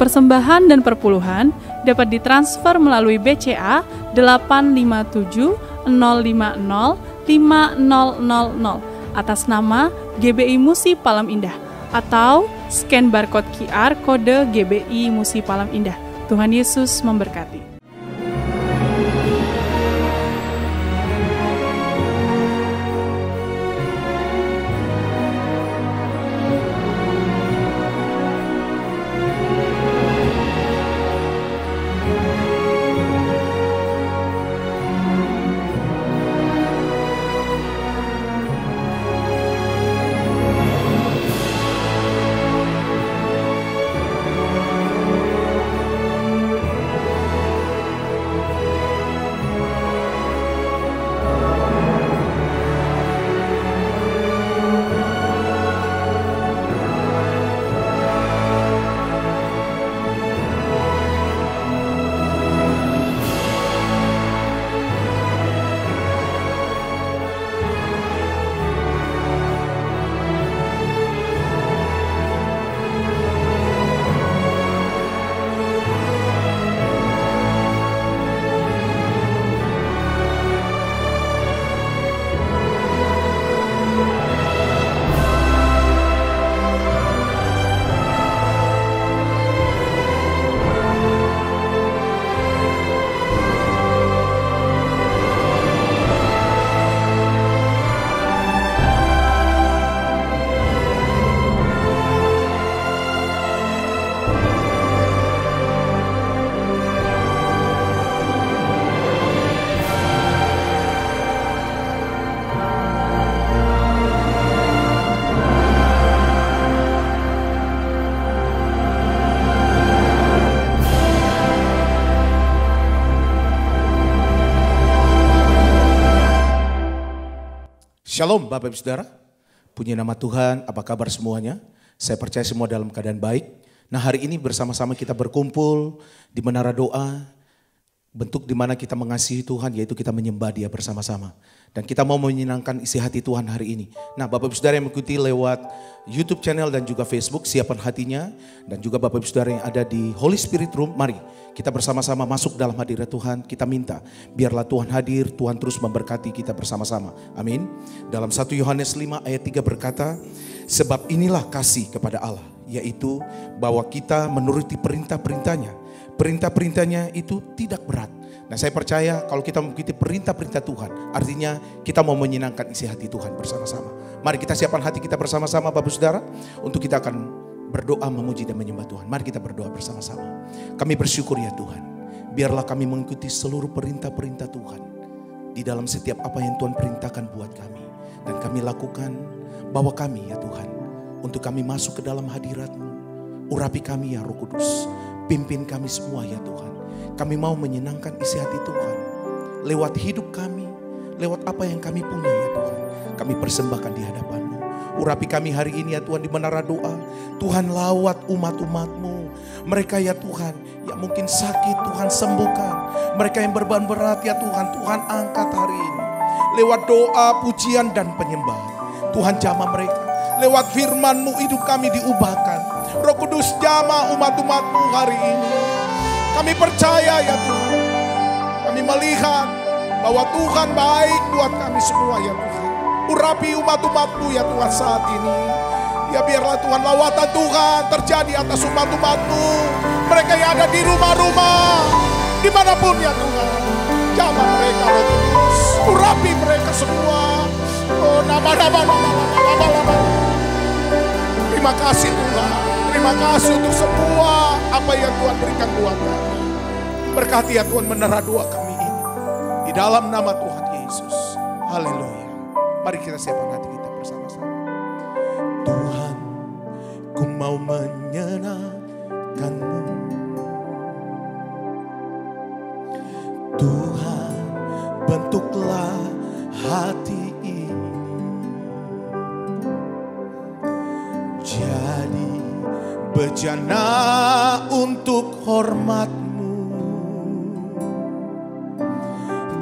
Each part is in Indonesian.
Persembahan dan perpuluhan dapat ditransfer melalui BCA 857 050 5000 atas nama GBI Musi Palam Indah atau scan barcode QR kode GBI Musi Palam Indah. Tuhan Yesus memberkati. Shalom Bapak Ibu Saudara, puji nama Tuhan, apa kabar semuanya? Saya percaya semua dalam keadaan baik. Nah hari ini bersama-sama kita berkumpul di menara doa, bentuk di mana kita mengasihi Tuhan yaitu kita menyembah Dia bersama-sama. Dan kita mau menyenangkan isi hati Tuhan hari ini. Nah Bapak Ibu Saudara yang mengikuti lewat YouTube channel dan juga Facebook, siapkan hatinya. Dan juga Bapak Ibu Saudara yang ada di Holy Spirit Room, mari kita bersama-sama masuk dalam hadirat Tuhan. Kita minta biarlah Tuhan hadir, Tuhan terus memberkati kita bersama-sama. Amin. Dalam 1 Yohanes 5 ayat 3 berkata, sebab inilah kasih kepada Allah, yaitu bahwa kita menuruti perintah-perintahnya. Perintah-perintahnya itu tidak berat. Nah saya percaya kalau kita mengikuti perintah-perintah Tuhan, artinya kita mau menyenangkan isi hati Tuhan bersama-sama. Mari kita siapkan hati kita bersama-sama Bapak Saudara, untuk kita akan berdoa memuji dan menyembah Tuhan. Mari kita berdoa bersama-sama. Kami bersyukur ya Tuhan, biarlah kami mengikuti seluruh perintah-perintah Tuhan di dalam setiap apa yang Tuhan perintahkan buat kami. Dan kami lakukan, bawa kami ya Tuhan, untuk kami masuk ke dalam hadirat-Mu. Urapi kami ya Roh Kudus, pimpin kami semua ya Tuhan. Kami mau menyenangkan isi hati Tuhan. Lewat hidup kami, lewat apa yang kami punya ya Tuhan. Kami persembahkan di hadapan-Mu. Urapi kami hari ini ya Tuhan di menara doa. Tuhan lawat umat-umat-Mu. Mereka ya Tuhan yang mungkin sakit Tuhan sembuhkan. Mereka yang beban berat ya Tuhan, Tuhan angkat hari ini. Lewat doa, pujian dan penyembahan. Tuhan jamah mereka. Lewat firman-Mu hidup kami diubahkan. Roh Kudus jamah umat-umat-Mu hari ini. Kami percaya ya Tuhan. Kami melihat bahwa Tuhan baik buat kami semua ya Tuhan. Urapi umat-umat-Mu ya Tuhan saat ini. Ya biarlah Tuhan lawatan Tuhan terjadi atas umat-umat-Mu. Mereka yang ada di rumah-rumah, dimanapun ya Tuhan. Jamah mereka Roh Kudus. Urapi mereka semua. Oh nama-nama. Terima kasih Tuhan. Terima kasih untuk semua apa yang Tuhan berikan buat kami. Berkati ya Tuhan menara doa kami ini. Di dalam nama Tuhan Yesus. Haleluya. Mari kita siapkan hati kita bersama-sama. Tuhan, ku mau menyenangkan-Mu. Tuhan, bentuklah hati ini. Jadi bejana untuk hormat-Mu,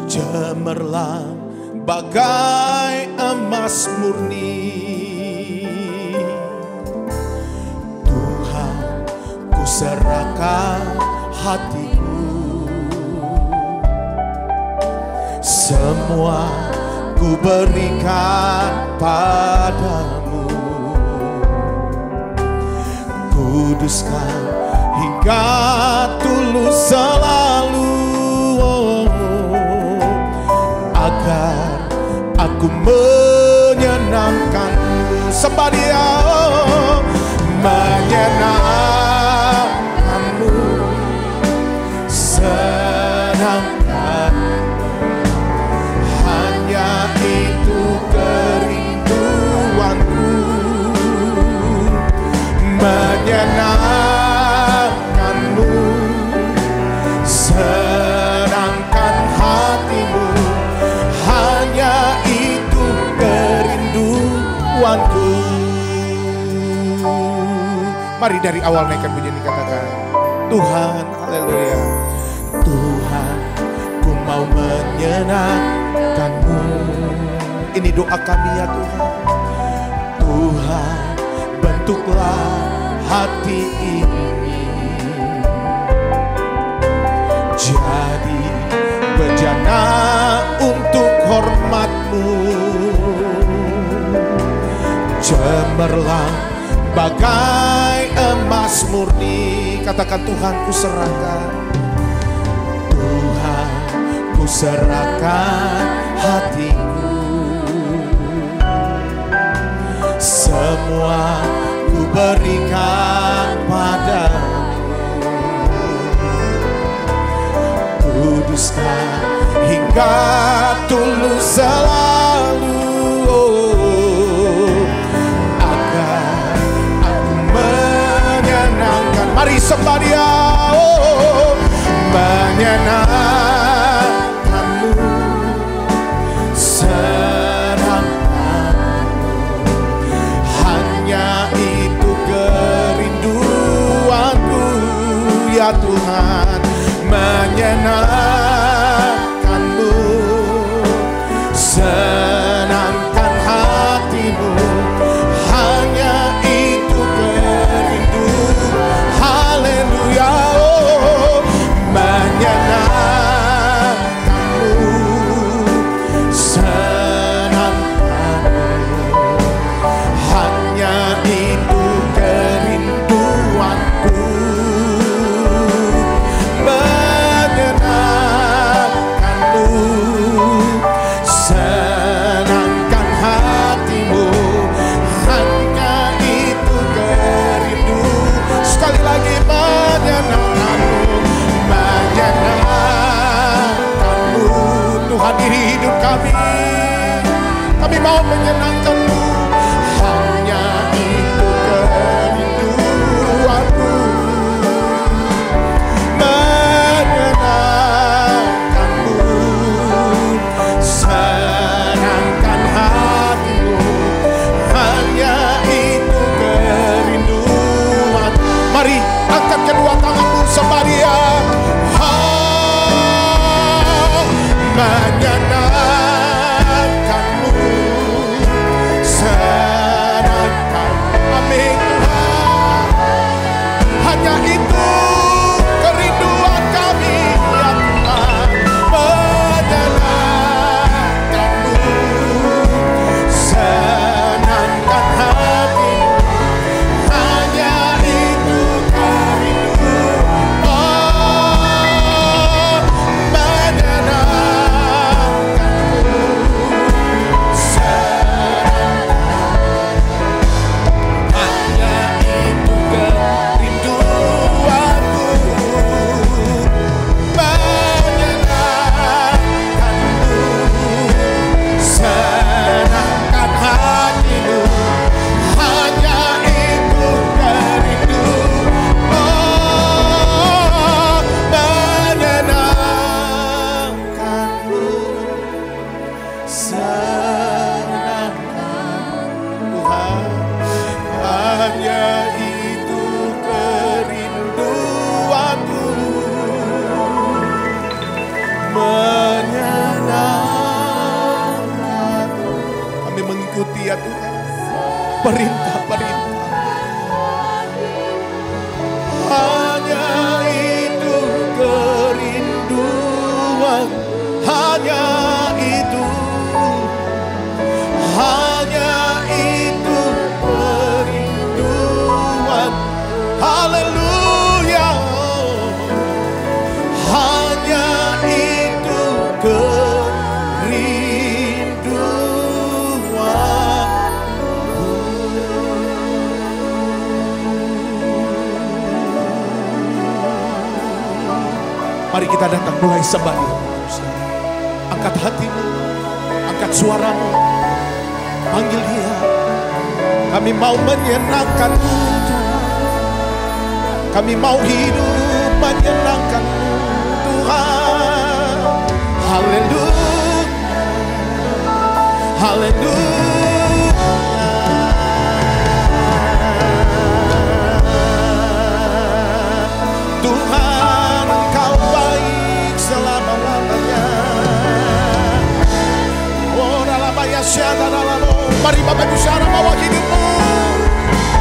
cemerlang bagai emas murni. Tuhan, ku serahkan hatiku, semua ku berikan padamu. Kuduskan hingga tulus selalu, agar aku menyenangkanmu. Sembah Dia, menyenangkanmu, senangkan, hanya itu kerinduanku. Menyenangkanmu, senangkan hatimu, hanya itu kerinduanku. Mari dari awal naikkan pujian ini, katakan, Tuhan, haleluya. Tuhan, ku mau menyenangkanmu. Ini doa kami ya Tuhan. Tuhan, bentuklah hati ini jadi bejana untuk hormat-Mu. Cemerlang bagai emas murni. Katakan, Tuhan, ku serahkan. Tuhan, ku serahkan hatiku, semua ku berikan padamu. Kuduskan hingga tulus selalu, agar aku menyenangkan. Mari sembah Dia, menyenangkanmu, senangkanmu, hanya itu kerinduanku ya Tuhan. Menyenangkanmu, senangkan hatimu, hanya itu kerindu. Haleluya, menyenangkanmu, senangkanmu, hanya itu kerinduanku. Senangkan hatimu, hanya itu kerindu. Sekali lagi, menyenangkanmu, menyenangkanmu. Tuhan, diri hidup kami mau menyenangkanmu, hanya itu kerinduanku. Senangkan hatimu, hanya itu kerinduan. Mari angkat kedua tanganmu, sembah Dia. Menyenangkanmu, senangkan. Amin Tuhan, hanya itu kerinduan kami ya Tuhan. Senangkan hatimu, hanya itu kerindu. Oh, menyenangkanmu, senangkan, hanya itu kerinduanku. Menyenangkanmu, senangkan hatimu, hanya itu kerindu. Oh, menyenangkanmu, senangkan Tuhan, hanya itu kerinduanku. Menyenangkan. Kami mengikuti ya Tuhan perintah-perintah. Mari kita datang mulai sembah Dia. Angkat hatimu, angkat suaramu, panggil Dia. Kami mau menyenangkan-Mu Tuhan. Kami mau hidup menyenangkan-Mu Tuhan. Haleluya, haleluya. Tuhan, Engkau baik selama-lamanya. Oh, mari Bapak Ibu Saudara bawa hidupmu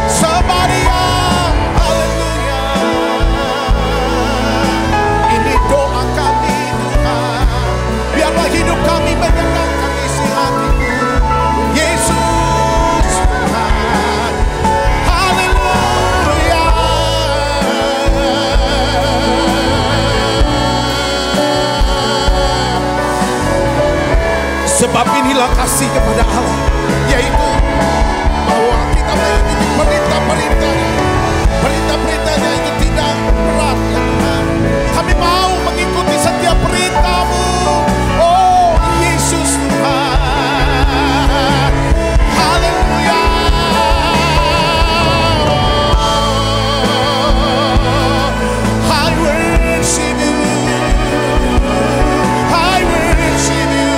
sembah Dia. Haleluya. Ini doa kami Tuhan. Biarlah hidup kami menyenangkan isi hati-Mu Yesus Tuhan. Haleluya. Sebab inilah kasih kepada Allah, yaitu bahwa kita mengikuti perintah-perintahnya. Perintah-perintahnya itu tidak berat ya Tuhan. Kami mau mengikuti setiap perintah-Mu, oh Yesus Tuhan. Haleluya. I worship You, I worship You.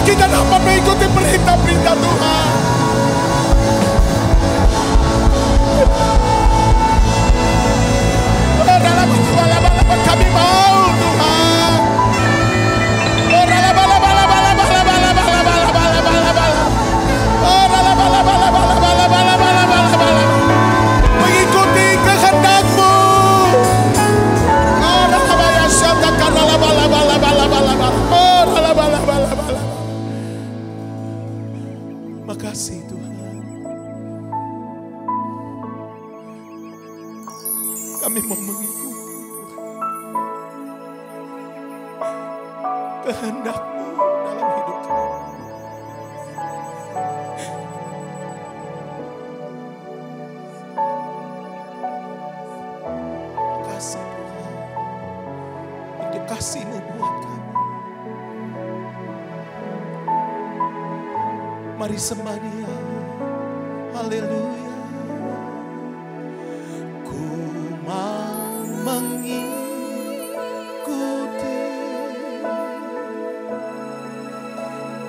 Kita dapat mengikuti perintah-perintah Tuhan. Kami mau Tuhan. Mengikuti kehendak-Mu. Makasih Tuhan. Kami mau mengikuti kehendak-Mu dalam hidup kami. Makasih Tuhan untuk kasih-Mu buat kami. Mari sembah Dia. Haleluya. Ku mau mengikuti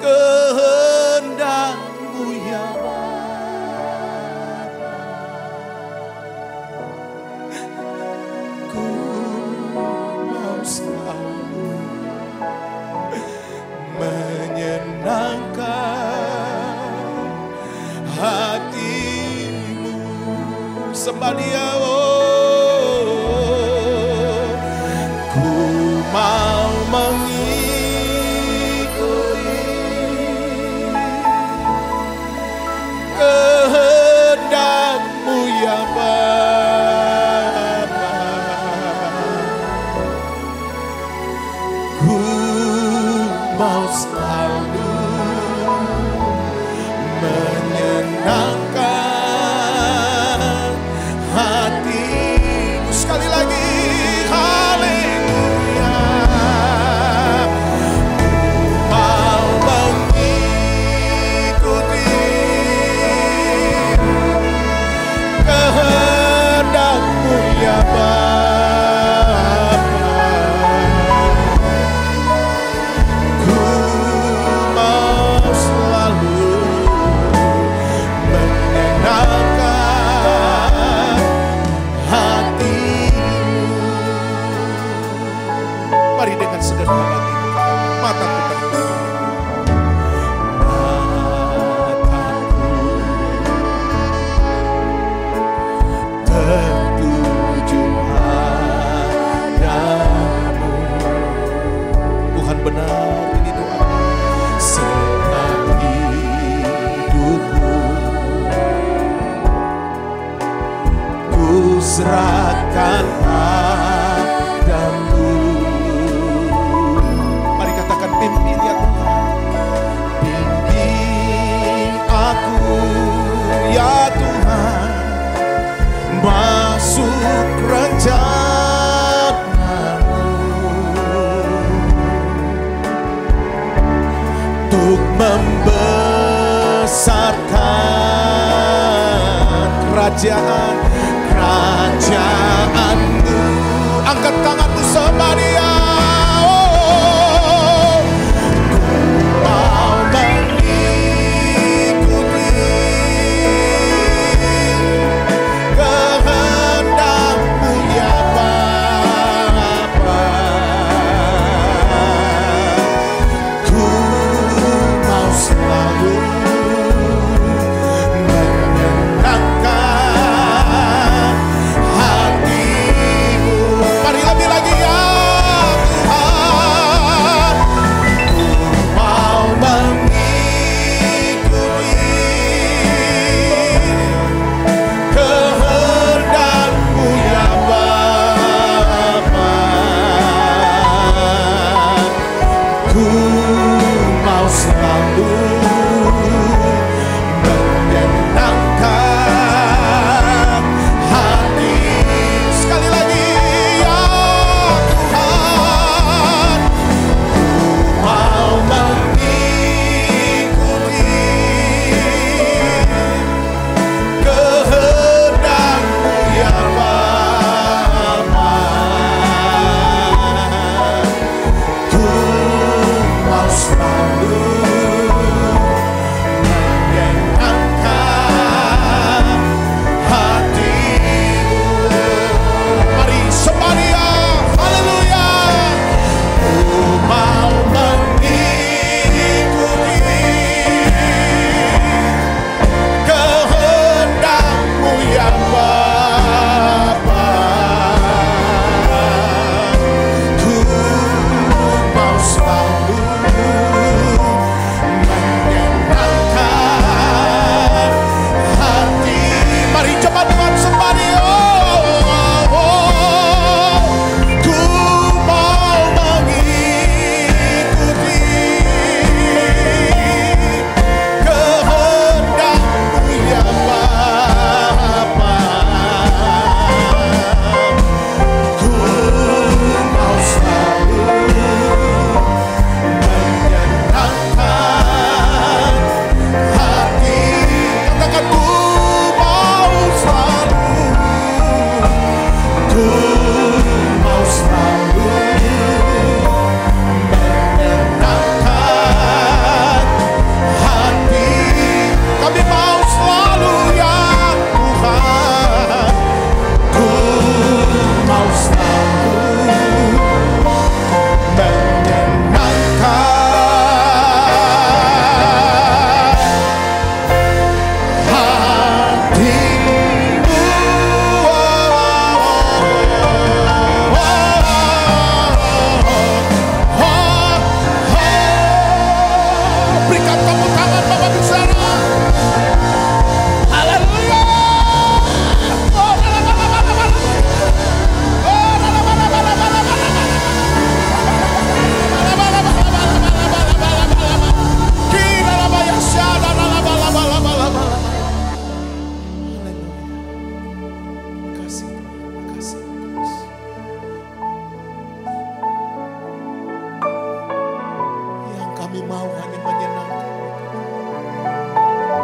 kehendak-Mu ya Bapa. Ku mau selalu menyenangkan hati-Mu. Sembah Dia, oh, ku mau mengikuti kehendak-Mu ya Bapa. Ku mau selalu menyenangkan hati-Mu. Sekali lagi, haleluya. Mau mengikuti kehendak-Mu ya Bapa. Ku dan abadi. Mataku tertutup. Tertuju padamu. Tuhan benar, ini doa. Selama hidupku ku serahkan padamu. Mari katakan, pimpin ya Tuhan. Pimpin aku ya Tuhan, masuk rencanamu, untuk membesarkan kerajaanmu. Angkat tanganmu sama dia.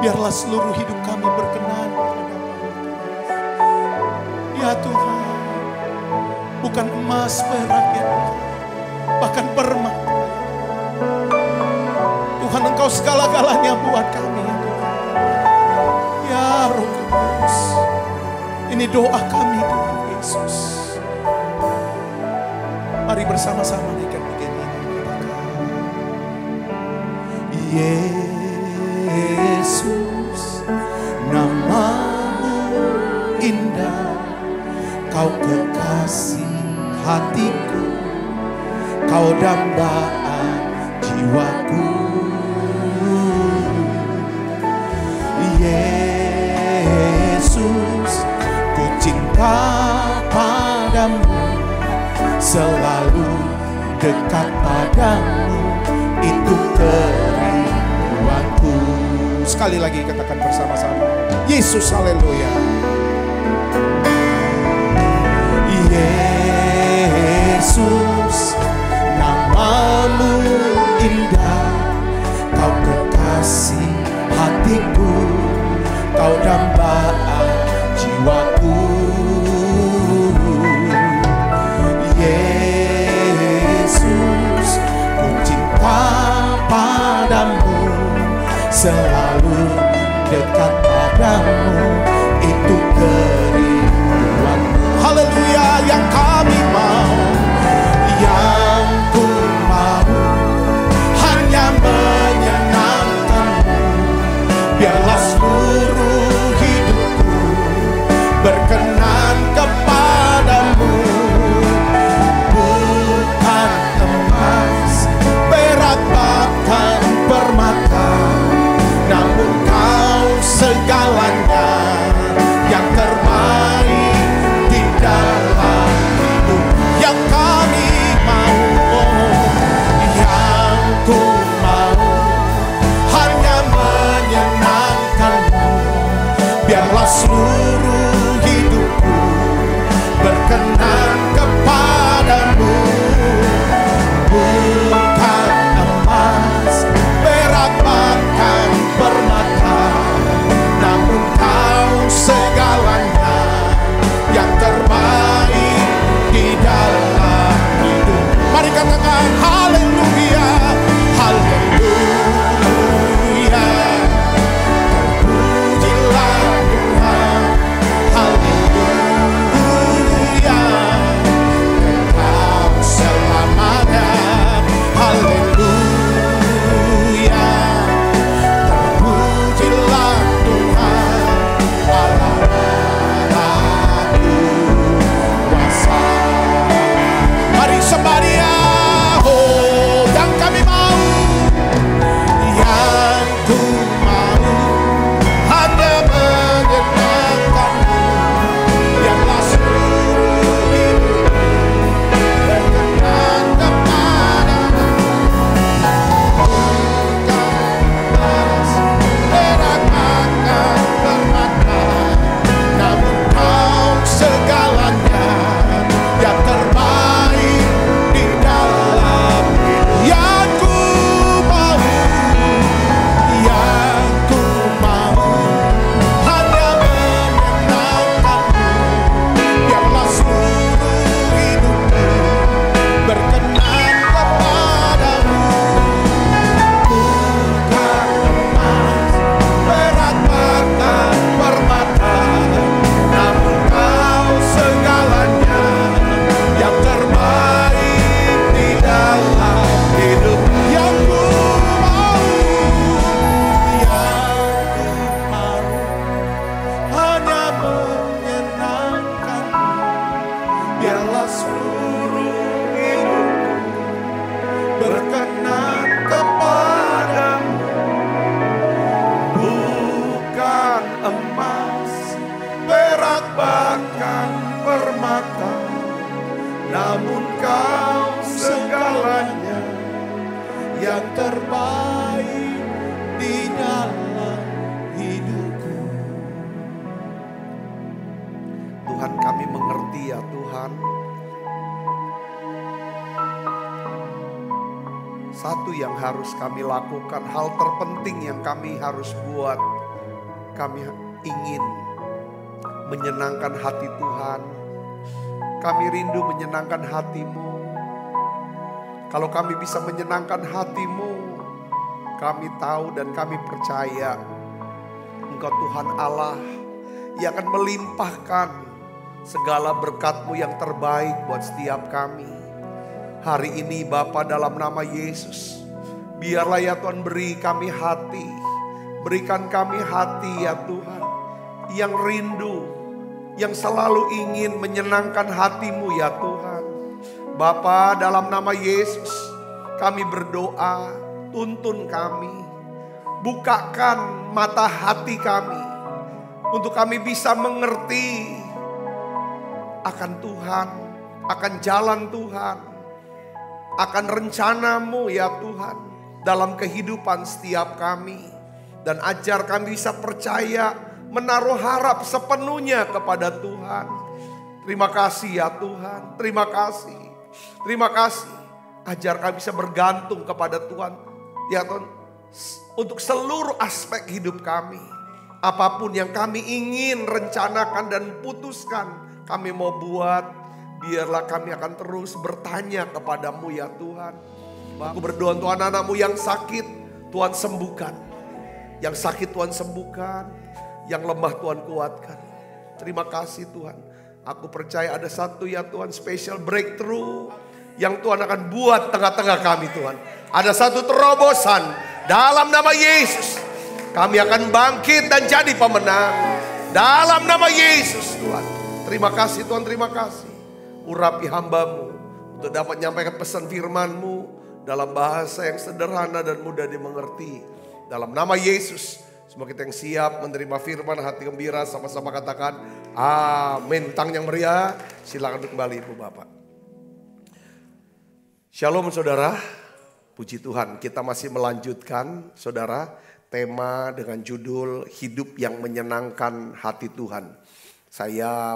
Biarlah seluruh hidup kami berkenan kepadamu. Ya Tuhan, bukan emas, perak ya Tuhan, bahkan permata. Tuhan, Engkau segala-galanya buat kami ya Tuhan. Ya Roh Kudus, ini doa kami Tuhan Yesus. Mari bersama-sama naikkan pujian ini. Yesus, namamu indah, kau kekasih hatiku, kau dambaan jiwaku. Yesus, ku cinta padamu, selalu dekat padamu, itu kerinduanku. Sekali lagi katakan bersama-sama, Yesus, haleluya. Yesus, namamu indah, kau kekasih hatiku, kau dambaan jiwaku. Yesus, ku cinta padamu, selalu dekat padamu, itu kerinduanku. Haleluya, yang kami mau, yang ku mau, hanya menyenangkanmu. Biarlah seluruh hidupku berkenan kepadamu. Bukan emas, perak, bahkan permata, namun kau segalanya, yang terbaik di dalam hidup. Yang kami mau, yang ku mau, hanya menyenangkanmu. Biarlah seluruh hidupku berkenan kepadamu. Bukan emas, perak, bahkan permata, namun kau segalanya, yang terbaik di dalam hidup. Mari katakan haleluya, haleluya. Terpujilah Tuhan, haleluya. Engkau selamanya, haleluya. Terpujilah Tuhan, Allahku kuasa. Mari sembah Dia, oh, yang kami mau, yang ku mau, hanya menyenangkanmu. Biarlah seluruh hidup berkenan kepadamu. Bukan emas, perak, bahkan permata, namun kau segalanya, yang terbaik di dalam hidup. Yang ku mau, yang ku mau, hanya menyenangkanmu. Biarlah seluruh hidupku berkenan kepadamu. Bukan emas, perak, bahkan permata, namun kau segalanya, yang terbaik di dalam hidup. Yang ku mau, hanya menyenangkanmu. Biarlah seluruh hidupku berkenan kepadamu. Bukan emas, perak, bahkan permata, namun kau segalanya, yang terbaik di dalam hidupku. Tuhan, kami mengerti ya Tuhan, satu yang harus kami lakukan, hal terpenting yang kami harus buat, kami ingin menyenangkan hati Tuhan. Kami rindu menyenangkan hati-Mu. Kalau kami bisa menyenangkan hati-Mu, kami tahu dan kami percaya Engkau Tuhan Allah yang akan melimpahkan segala berkat-Mu yang terbaik buat setiap kami. Hari ini Bapa, dalam nama Yesus, Biarlah ya Tuhan beri kami hati. Berikan kami hati ya Tuhan. Yang rindu. Yang selalu ingin menyenangkan hati-Mu ya Tuhan. Bapa, dalam nama Yesus kami berdoa. Tuntun kami. Bukakan mata hati kami. Untuk kami bisa mengerti akan Tuhan. Akan jalan Tuhan. Akan rencana-Mu ya Tuhan. Dalam kehidupan setiap kami. Dan ajar kami bisa percaya, menaruh harap sepenuhnya kepada Tuhan. Terima kasih ya Tuhan, terima kasih. Terima kasih, ajar kami bisa bergantung kepada Tuhan. Ya Tuhan, untuk seluruh aspek hidup kami. Apapun yang kami ingin rencanakan dan putuskan, kami mau buat. Biarlah kami akan terus bertanya kepadamu ya Tuhan. Aku berdoa untuk anak-anakmu yang sakit, Tuhan sembuhkan. Yang sakit Tuhan sembuhkan. Yang lemah Tuhan kuatkan. Terima kasih Tuhan. Aku percaya ada satu ya Tuhan special breakthrough. Yang Tuhan akan buat tengah-tengah kami Tuhan. Ada satu terobosan dalam nama Yesus. Kami akan bangkit dan jadi pemenang. Dalam nama Yesus Tuhan. Terima kasih Tuhan, terima kasih. Urapi hamba-Mu untuk dapat menyampaikan pesan firman-Mu dalam bahasa yang sederhana dan mudah dimengerti. Dalam nama Yesus, semua kita yang siap menerima firman, hati gembira, sama-sama katakan amin. Tang yang meriah, silakan kembali Ibu Bapak. Shalom saudara, puji Tuhan, kita masih melanjutkan saudara tema dengan judul hidup yang menyenangkan hati Tuhan. Saya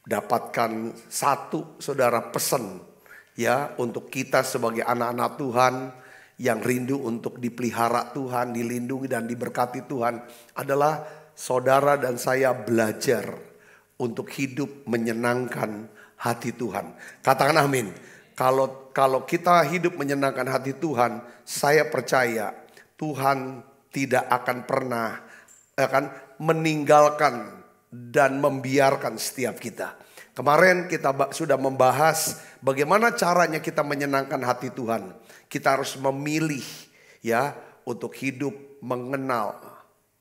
dapatkan satu saudara pesan ya untuk kita sebagai anak-anak Tuhan yang rindu untuk dipelihara Tuhan, dilindungi dan diberkati Tuhan adalah saudara dan saya belajar untuk hidup menyenangkan hati Tuhan. Katakan amin. Kalau kita hidup menyenangkan hati Tuhan, saya percaya Tuhan tidak akan pernah meninggalkan dan membiarkan setiap kita. Kemarin kita sudah membahas bagaimana caranya kita menyenangkan hati Tuhan. Kita harus memilih ya untuk hidup mengenal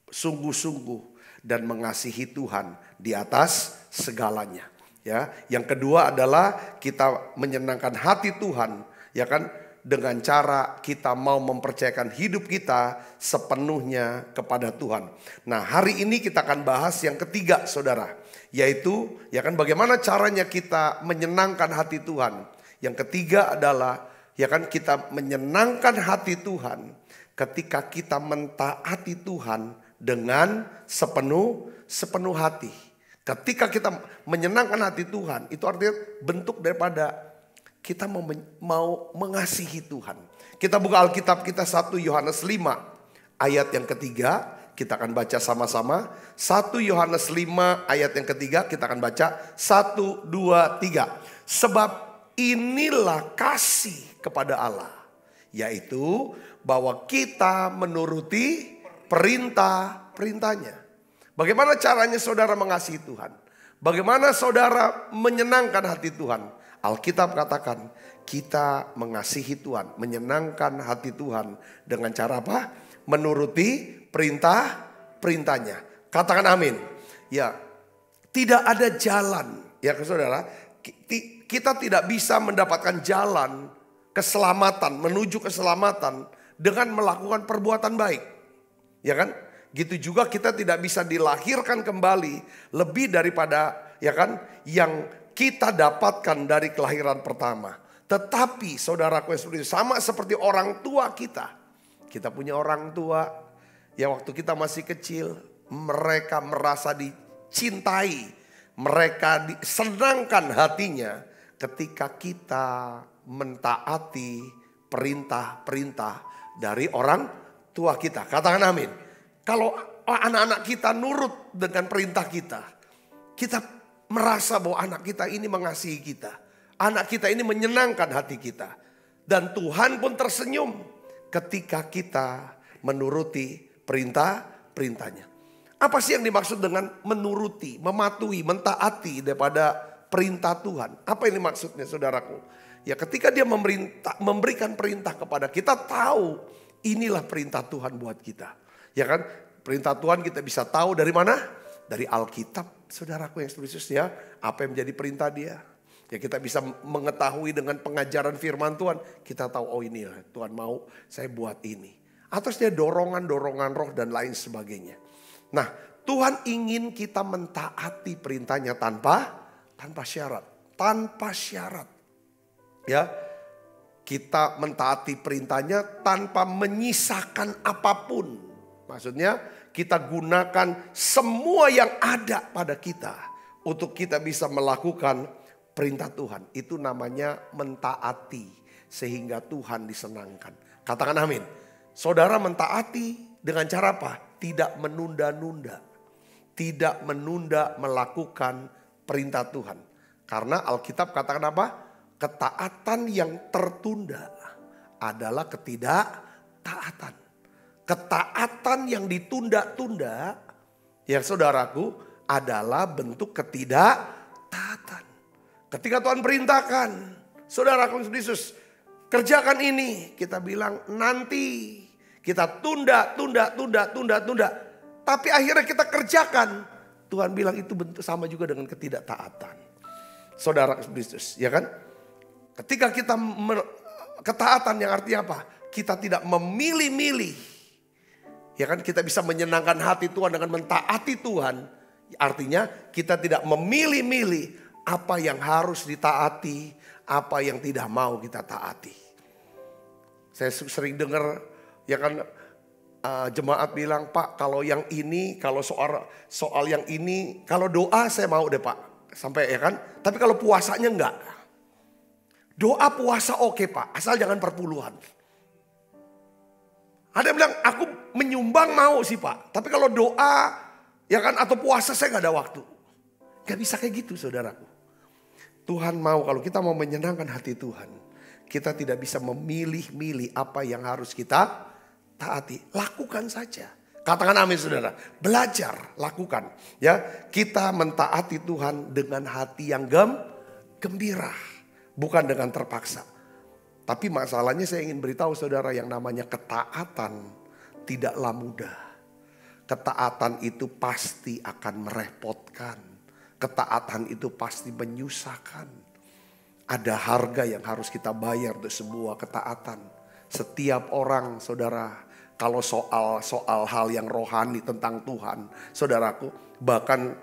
sungguh-sungguh dan mengasihi Tuhan di atas segalanya. Ya, yang kedua adalah kita menyenangkan hati Tuhan, ya kan, dengan cara kita mau mempercayakan hidup kita sepenuhnya kepada Tuhan. Nah, hari ini kita akan bahas yang ketiga, saudara, yaitu ya kan bagaimana caranya kita menyenangkan hati Tuhan. Yang ketiga adalah ya kan kita menyenangkan hati Tuhan ketika kita mentaati Tuhan dengan sepenuh hati. Ketika kita menyenangkan hati Tuhan, itu artinya bentuk daripada kita mau mengasihi Tuhan. Kita buka Alkitab kita 1 Yohanes 5 ayat yang ketiga. Kita akan baca sama-sama. 1 Yohanes 5 ayat yang ketiga kita akan baca 1, 2, 3. Sebab inilah kasih kepada Allah. Yaitu bahwa kita menuruti perintah-perintahnya. Bagaimana caranya saudara mengasihi Tuhan? Bagaimana saudara menyenangkan hati Tuhan? Alkitab katakan kita mengasihi Tuhan, menyenangkan hati Tuhan dengan cara apa? Menuruti perintah-perintahnya. Katakan amin. Ya, tidak ada jalan ya saudara. Kita tidak bisa mendapatkan jalan keselamatan, menuju keselamatan dengan melakukan perbuatan baik. Ya kan? Gitu juga kita tidak bisa dilahirkan kembali lebih daripada ya kan yang kita dapatkan dari kelahiran pertama. Tetapi saudaraku sama seperti orang tua kita. Kita punya orang tua yang waktu kita masih kecil mereka merasa dicintai, mereka disenangkan hatinya ketika kita mentaati perintah-perintah dari orang tua kita. Katakan amin. Kalau anak-anak kita nurut dengan perintah kita, kita merasa bahwa anak kita ini mengasihi kita. Anak kita ini menyenangkan hati kita. Dan Tuhan pun tersenyum ketika kita menuruti perintah-perintahnya. Apa sih yang dimaksud dengan menuruti, mematuhi, mentaati daripada perintah Tuhan? Apa ini maksudnya saudaraku? Ya ketika dia memberikan perintah kepada kita, tahu inilah perintah Tuhan buat kita. Ya kan, perintah Tuhan kita bisa tahu dari mana? Dari Alkitab, saudaraku yang Yesus ya. Apa yang menjadi perintah dia. Ya kita bisa mengetahui dengan pengajaran firman Tuhan. Kita tahu, oh ini ya Tuhan mau saya buat ini. Atau dia dorongan-dorongan roh dan lain sebagainya. Nah, Tuhan ingin kita mentaati perintahnya tanpa syarat. Tanpa syarat. Ya, kita mentaati perintahnya tanpa menyisakan apapun. Maksudnya kita gunakan semua yang ada pada kita untuk kita bisa melakukan perintah Tuhan. Itu namanya mentaati sehingga Tuhan disenangkan. Katakan amin. Saudara mentaati dengan cara apa? Tidak menunda-nunda. Tidak menunda melakukan perintah Tuhan. Karena Alkitab katakan apa? Ketaatan yang tertunda adalah ketidaktaatan. Ketaatan yang ditunda-tunda, ya saudaraku, adalah bentuk ketidaktaatan. Ketika Tuhan perintahkan, saudaraku Yesus, kerjakan ini. Kita bilang nanti. Kita tunda. Tapi akhirnya kita kerjakan. Tuhan bilang itu bentuk sama juga dengan ketidaktaatan. Saudara Yesus, ya kan? Ketika kita ketaatan yang artinya apa? Kita tidak memilih-milih. Ya kan, kita bisa menyenangkan hati Tuhan dengan mentaati Tuhan. Artinya kita tidak memilih-milih apa yang harus ditaati, apa yang tidak mau kita taati. Saya sering dengar ya kan jemaat bilang, Pak kalau yang ini, kalau soal yang ini, kalau doa saya mau deh Pak. Sampai ya kan, tapi kalau puasanya enggak. Doa puasa oke Pak, asal jangan perpuluhan. Ada yang bilang, aku menyumbang mau sih Pak. Tapi kalau doa ya kan atau puasa saya gak ada waktu. Gak bisa kayak gitu saudaraku. Tuhan mau, kalau kita mau menyenangkan hati Tuhan, kita tidak bisa memilih-milih apa yang harus kita taati. Lakukan saja. Katakan amin saudara. Belajar, lakukan. Ya, kita mentaati Tuhan dengan hati yang gembira. Bukan dengan terpaksa. Tapi masalahnya saya ingin beritahu saudara, yang namanya ketaatan tidaklah mudah. Ketaatan itu pasti akan merepotkan. Ketaatan itu pasti menyusahkan. Ada harga yang harus kita bayar untuk sebuah ketaatan. Setiap orang saudara, kalau soal hal yang rohani tentang Tuhan, saudaraku, bahkan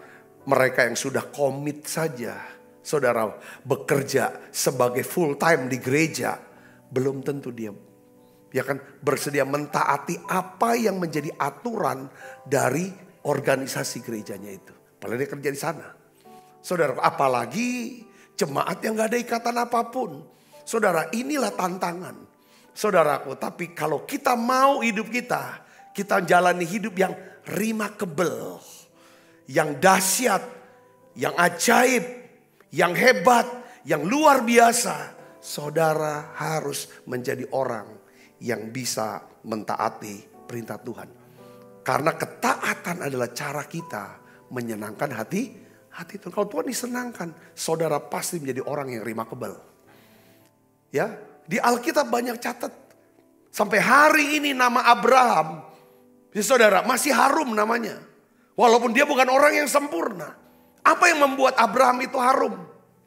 mereka yang sudah komit saja, saudara, bekerja sebagai full time di gereja, belum tentu dia ya kan bersedia mentaati apa yang menjadi aturan dari organisasi gerejanya itu. Padahal dia kerja di sana. Saudara, apalagi jemaat yang gak ada ikatan apapun. Saudara, inilah tantangan. Saudaraku, tapi kalau kita mau hidup kita jalani hidup yang remarkable, yang dahsyat, yang ajaib, yang hebat, yang luar biasa. Saudara harus menjadi orang yang bisa mentaati perintah Tuhan. Karena ketaatan adalah cara kita menyenangkan hati Tuhan. Kalau Tuhan disenangkan, saudara pasti menjadi orang yang remarkable. Ya, di Alkitab banyak catat. Sampai hari ini nama Abraham, ya saudara, masih harum namanya. Walaupun dia bukan orang yang sempurna. Apa yang membuat Abraham itu harum?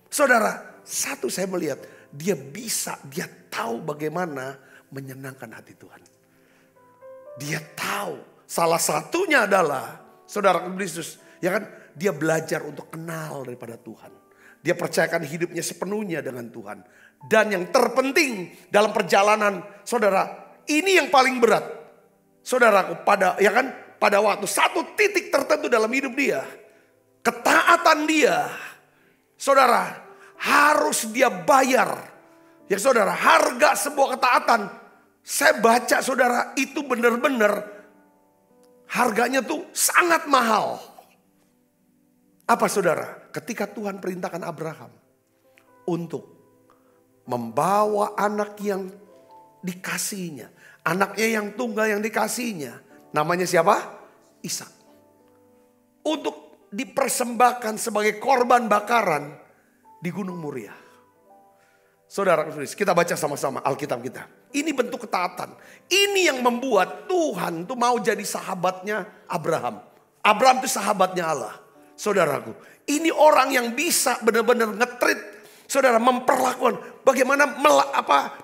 Saudara, satu saya melihat, dia tahu bagaimana menyenangkan hati Tuhan. Dia tahu, salah satunya adalah, saudara Kristus, ya kan, dia belajar untuk kenal daripada Tuhan. Dia percayakan hidupnya sepenuhnya dengan Tuhan. Dan yang terpenting dalam perjalanan, saudara, ini yang paling berat. Saudaraku, pada waktu satu titik tertentu dalam hidup dia, ketaatan dia, saudara, harus dia bayar. Ya saudara, harga sebuah ketaatan, saya baca saudara, itu benar-benar harganya tuh sangat mahal. Apa saudara? Ketika Tuhan perintahkan Abraham untuk membawa anak yang dikasihnya, anaknya yang tunggal yang dikasihnya, namanya siapa? Ishak. Untuk dipersembahkan sebagai korban bakaran di Gunung Moriah. Saudara, kita baca sama-sama Alkitab kita. Ini bentuk ketaatan. Ini yang membuat Tuhan tuh mau jadi sahabatnya Abraham. Abraham itu sahabatnya Allah. Saudaraku, ini orang yang bisa benar-benar nge-treat, saudara, memperlakukan bagaimana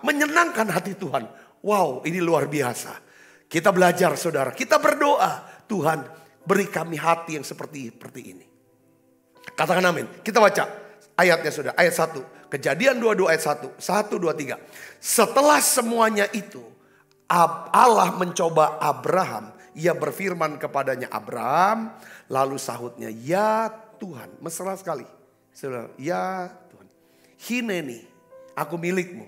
menyenangkan hati Tuhan. Wow, ini luar biasa. Kita belajar, saudara. Kita berdoa, Tuhan beri kami hati yang seperti ini. Katakan amin. Kita baca ayatnya, saudara. Ayat 1. Kejadian 22 ayat 1. 1, 2, 3. Setelah semuanya itu, Allah mencoba Abraham. Ia berfirman kepadanya, Abraham. Lalu sahutnya, ya Tuhan. Mesra sekali. Saudara, ya Tuhan. Hineni, aku milikmu.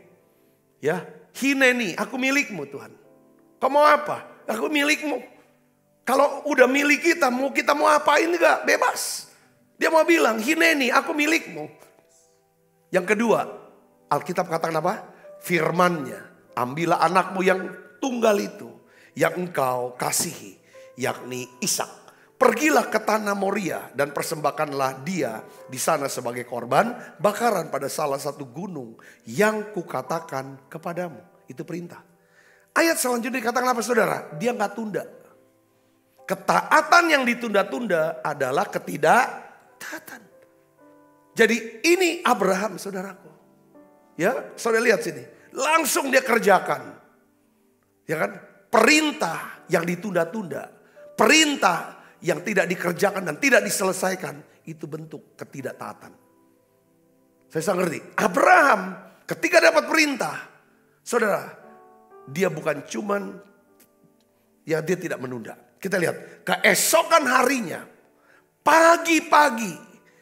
Ya, hineni, aku milikmu Tuhan. Kau mau apa? Aku milikmu. Kalau udah milik kita mau apain enggak? Bebas. Dia mau bilang, hineni, aku milikmu. Yang kedua, Alkitab katakan apa? Firman-Nya, ambillah anakmu yang tunggal itu, yang engkau kasihi, yakni Ishak. Pergilah ke tanah Moria dan persembahkanlah dia di sana sebagai korban bakaran pada salah satu gunung yang kukatakan kepadamu. Itu perintah. Ayat selanjutnya dikatakan apa, saudara? Dia nggak tunda. Ketaatan yang ditunda-tunda adalah ketidaktaatan. Jadi ini Abraham, saudaraku. Ya, saudara lihat sini. Langsung dia kerjakan. Ya kan? Perintah yang ditunda-tunda. Perintah yang tidak dikerjakan dan tidak diselesaikan. Itu bentuk ketidaktaatan. Saya ngerti. Abraham ketika dapat perintah. Saudara, dia bukan cuman, ya dia tidak menunda. Kita lihat, keesokan harinya, pagi-pagi,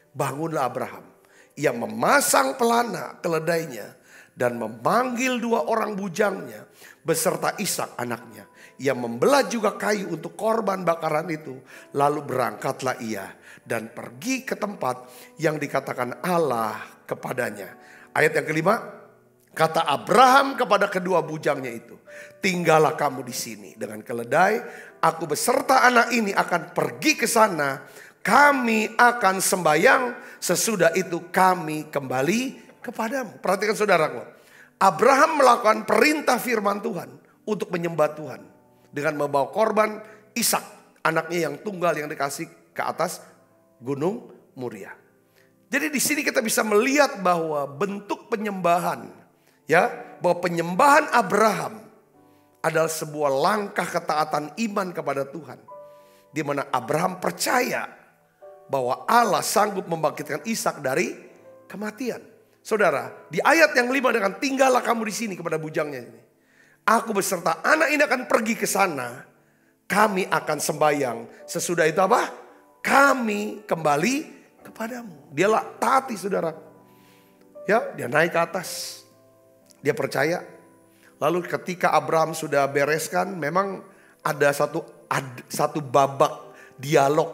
bangunlah Abraham. Ia memasang pelana keledainya dan memanggil 2 orang bujangnya beserta Ishak anaknya. Ia membelah juga kayu untuk korban bakaran itu. Lalu berangkatlah ia dan pergi ke tempat yang dikatakan Allah kepadanya. Ayat yang kelima, kata Abraham kepada kedua bujangnya itu, tinggallah kamu di sini dengan keledai. Aku beserta anak ini akan pergi ke sana. Kami akan sembahyang, sesudah itu kami kembali kepadamu. Perhatikan saudaraku. Abraham melakukan perintah firman Tuhan untuk menyembah Tuhan. Dengan membawa korban Ishak, anaknya yang tunggal yang dikasih ke atas gunung Moria. Jadi di sini kita bisa melihat bahwa bentuk penyembahan, ya, bahwa penyembahan Abraham adalah sebuah langkah ketaatan iman kepada Tuhan. Di mana Abraham percaya bahwa Allah sanggup membangkitkan Ishak dari kematian. Saudara, di ayat yang 5 dengan tinggallah kamu di sini kepada bujangnya ini. Aku beserta anak ini akan pergi ke sana. Kami akan sembahyang. Sesudah itu apa? Kami kembali kepadamu. Dia taati, saudara. Ya, dia naik ke atas. Dia percaya. Lalu ketika Abraham sudah bereskan, memang ada satu babak dialog,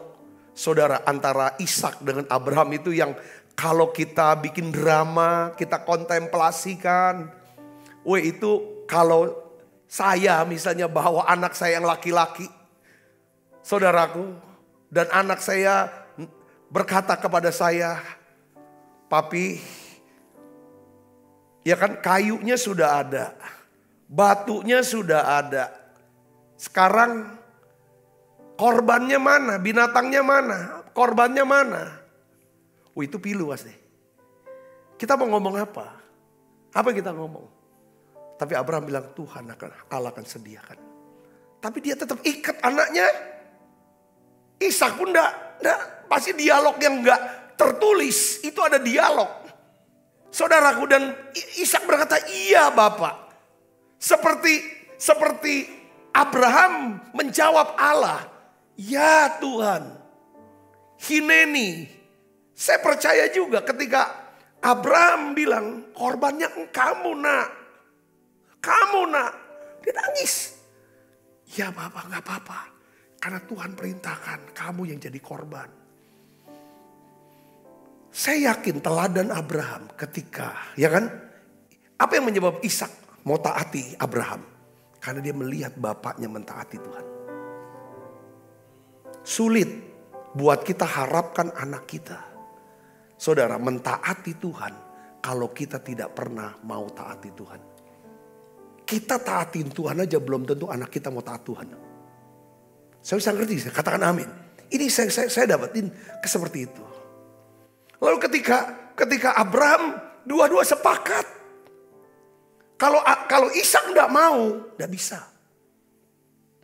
saudara, antara Ishak dengan Abraham itu yang kalau kita bikin drama, kita kontemplasikan. Itu kalau saya misalnya bawa anak saya yang laki-laki, saudaraku, dan anak saya berkata kepada saya, Papi, ya kan kayunya sudah ada, batunya sudah ada. Sekarang korbannya mana? Binatangnya mana? Korbannya mana? Itu pilu pasti. Kita mau ngomong apa? Apa yang kita ngomong? Tapi Abraham bilang Allah akan sediakan. Tapi dia tetap ikat anaknya. Ishak pun enggak. Pasti dialog yang enggak tertulis. Itu ada dialog. Saudaraku, dan Ishak berkata, iya Bapak. Seperti Abraham menjawab Allah. Ya Tuhan. Hineni. Saya percaya juga ketika Abraham bilang korbannya kamu nak. Kamu nak. Dia nangis. Ya Bapak, gak apa-apa. Karena Tuhan perintahkan kamu yang jadi korban. Saya yakin teladan Abraham ketika, ya kan? Apa yang menyebab Ishak mau taati Abraham? Karena dia melihat bapaknya mentaati Tuhan. Sulit buat kita harapkan anak kita, saudara, mentaati Tuhan kalau kita tidak pernah mau taati Tuhan. Kita taatin Tuhan aja belum tentu anak kita mau taat Tuhan. Saya bisa ngerti, katakan amin. Ini saya dapetin seperti itu. Lalu ketika Abraham dua-dua sepakat. Kalau Ishak enggak mau, enggak bisa.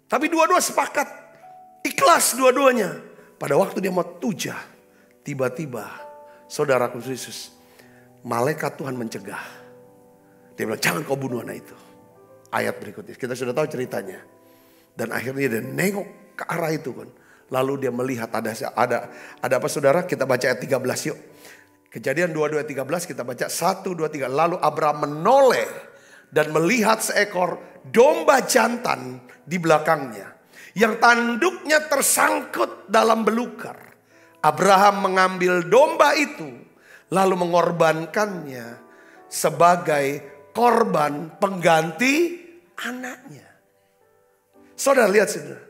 Tapi dua-dua sepakat. Ikhlas dua-duanya. Pada waktu dia mau tujah, tiba-tiba saudaraku Yesus, malaikat Tuhan mencegah. Dia bilang, jangan kau bunuh anak itu. Ayat berikutnya, kita sudah tahu ceritanya. Dan akhirnya dia nengok ke arah itu kan. Lalu dia melihat ada apa saudara? Kita baca ayat 13 yuk. Kejadian 22:13 kita baca 1, 2, 3. Lalu Abraham menoleh dan melihat seekor domba jantan di belakangnya. Yang tanduknya tersangkut dalam belukar. Abraham mengambil domba itu. Lalu mengorbankannya sebagai korban pengganti anaknya. Saudara lihat saudara.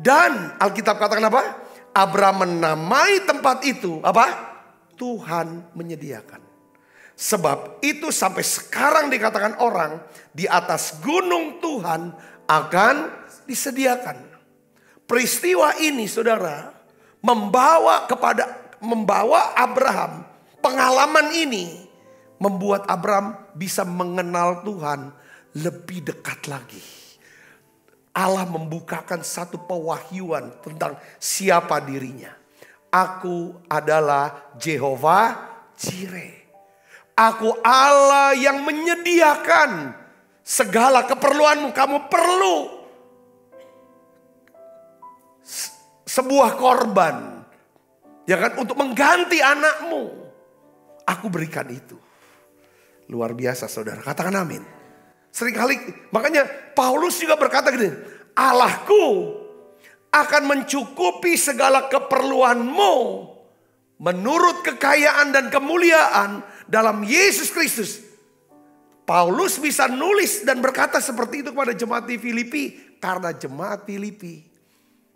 Dan Alkitab katakan apa? Abraham menamai tempat itu apa? Tuhan menyediakan. Sebab itu sampai sekarang dikatakan orang di atas gunung Tuhan akan disediakan. Peristiwa ini saudara membawa Abraham, pengalaman ini membuat Abraham bisa mengenal Tuhan lebih dekat lagi. Allah membukakan satu pewahyuan tentang siapa dirinya. Aku adalah Jehovah Jireh. Aku Allah yang menyediakan segala keperluanmu. Kamu perlu sebuah korban, ya kan, untuk mengganti anakmu. Aku berikan itu. Luar biasa saudara, katakan amin. Seringkali makanya Paulus juga berkata gini, Allahku akan mencukupi segala keperluanmu menurut kekayaan dan kemuliaan dalam Yesus Kristus. Paulus bisa nulis dan berkata seperti itu kepada jemaat di Filipi. Karena jemaat Filipi,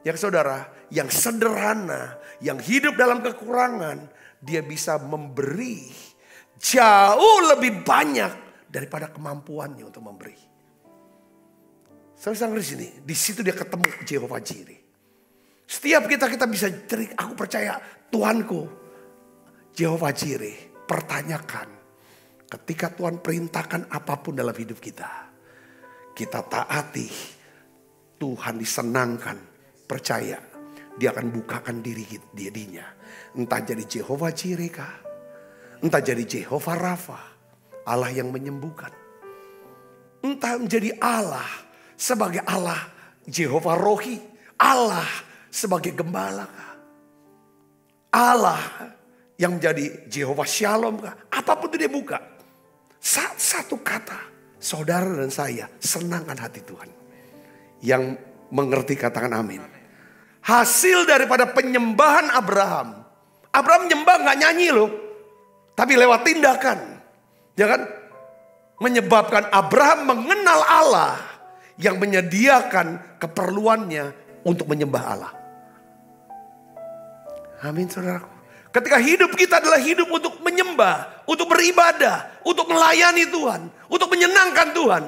yang saudara, yang sederhana, yang hidup dalam kekurangan, dia bisa memberi jauh lebih banyak daripada kemampuannya untuk memberi. Saya di sini, di situ dia ketemu Jehovah Jireh. Setiap kita bisa cerita, aku percaya Tuhanku, Jehovah Jireh. Pertanyakan, ketika Tuhan perintahkan apapun dalam hidup kita, kita taati, Tuhan disenangkan, percaya, dia akan bukakan dirinya. Entah jadi Jehovah Jireh kah, entah jadi Jehovah Rafa, Allah yang menyembuhkan. Entah menjadi Allah sebagai Allah Jehovah Rohi, Allah sebagai gembala kah, Allah yang menjadi Jehovah Shalom kah, apapun itu dia buka. Satu kata, saudara dan saya senangkan hati Tuhan. Yang mengerti katakan amin. Hasil daripada penyembahan Abraham. Abraham nyembah gak nyanyi loh, tapi lewat tindakan. Ya kan? Menyebabkan Abraham mengenal Allah yang menyediakan keperluannya untuk menyembah Allah. Amin saudaraku. Ketika hidup kita adalah hidup untuk menyembah, untuk beribadah, untuk melayani Tuhan, untuk menyenangkan Tuhan,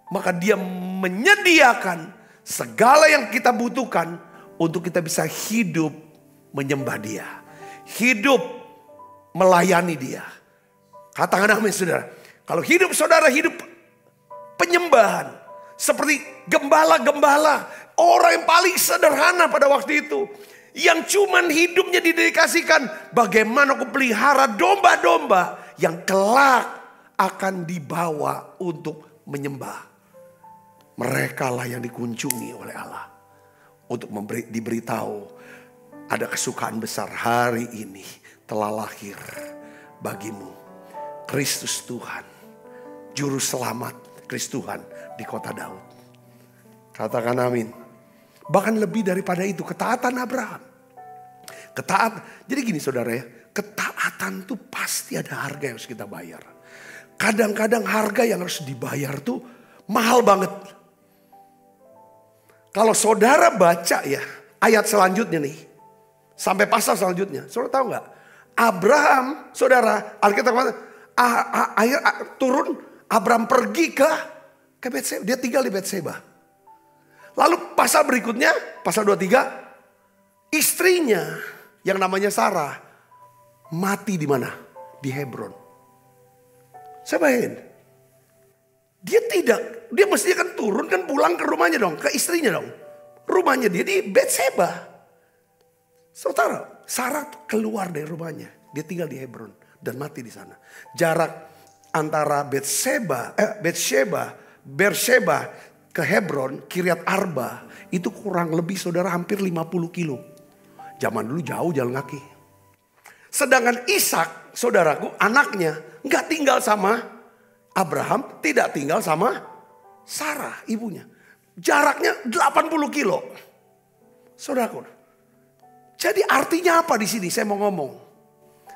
maka dia menyediakan segala yang kita butuhkan untuk kita bisa hidup menyembah dia. Hidup melayani dia. Katakan amin saudara. Kalau hidup saudara hidup penyembahan. Seperti gembala-gembala. Orang yang paling sederhana pada waktu itu. Yang cuman hidupnya didedikasikan. Bagaimana aku pelihara domba-domba. Yang kelak akan dibawa untuk menyembah. Mereka lah yang dikunjungi oleh Allah. Untuk diberitahu. Ada kesukaan besar hari ini. Telah lahir bagimu. Kristus Tuhan. Juru selamat Kristus Tuhan di kota Daud. Katakan amin. Bahkan lebih daripada itu, ketaatan Abraham. Jadi gini saudara ya, ketaatan tuh pasti ada harga yang harus kita bayar. Kadang-kadang harga yang harus dibayar tuh mahal banget. Kalau saudara baca ya ayat selanjutnya nih, sampai pasal selanjutnya, saudara tahu nggak? Abraham, saudara, Alkitab mengatakan turun, Abraham pergi ke Betseba. Dia tinggal di Betseba. Lalu pasal berikutnya, pasal 23, istrinya yang namanya Sarah mati di mana? Di Hebron. Saya bayangin. Dia mestinya kan turun, kan pulang ke rumahnya dong, ke istrinya dong. Rumahnya dia di Betseba. Saudara, Sarah tuh keluar dari rumahnya. Dia tinggal di Hebron dan mati di sana. Jarak antara Beersheba ke Hebron, Kiryat Arba, itu kurang lebih saudara hampir 50 kilo. Zaman dulu jauh jalan kaki. Sedangkan Ishak, saudaraku, anaknya nggak tinggal sama Abraham, tidak tinggal sama Sarah, ibunya. Jaraknya 80 kilo. Saudaraku. Jadi artinya apa di sini? Saya mau ngomong.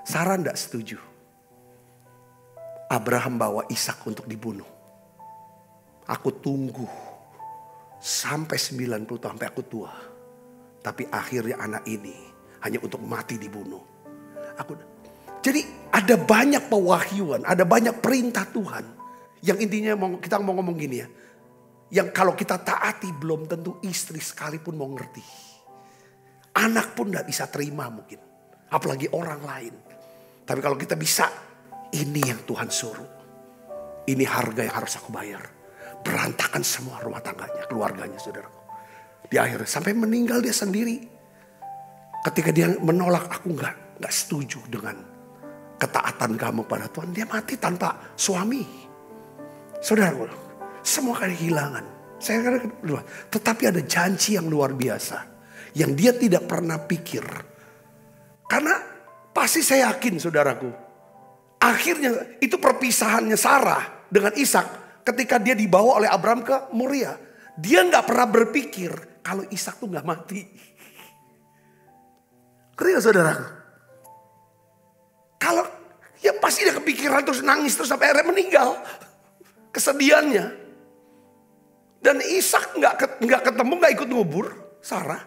Sarah tidak setuju. Abraham bawa Ishak untuk dibunuh. Aku tunggu sampai 90 tahun, sampai aku tua. Tapi akhirnya anak ini hanya untuk mati dibunuh. Jadi ada banyak pewahyuan, ada banyak perintah Tuhan. Yang intinya kita mau ngomong gini ya. Yang kalau kita taati belum tentu istri sekalipun mau ngerti. Anak pun gak bisa terima mungkin. Apalagi orang lain. Tapi kalau kita bisa, ini yang Tuhan suruh. Ini harga yang harus aku bayar. Berantakan semua rumah tangganya, keluarganya, saudaraku. Di akhirnya sampai meninggal dia sendiri. Ketika dia menolak, aku nggak setuju dengan ketaatan kamu pada Tuhan. Dia mati tanpa suami. Saudaraku, semua kehilangan. Tetapi ada janji yang luar biasa. Yang dia tidak pernah pikir. Karena pasti saya yakin saudaraku. Akhirnya itu perpisahannya Sarah dengan Ishak. Ketika dia dibawa oleh Abraham ke Moria. Dia gak pernah berpikir kalau Ishak tuh gak mati. Ngerti gak saudaraku? Kalau ya pasti dia kepikiran terus nangis terus sampai akhirnya meninggal. Kesedihannya. Dan Ishak gak ketemu, gak ikut ngubur Sarah.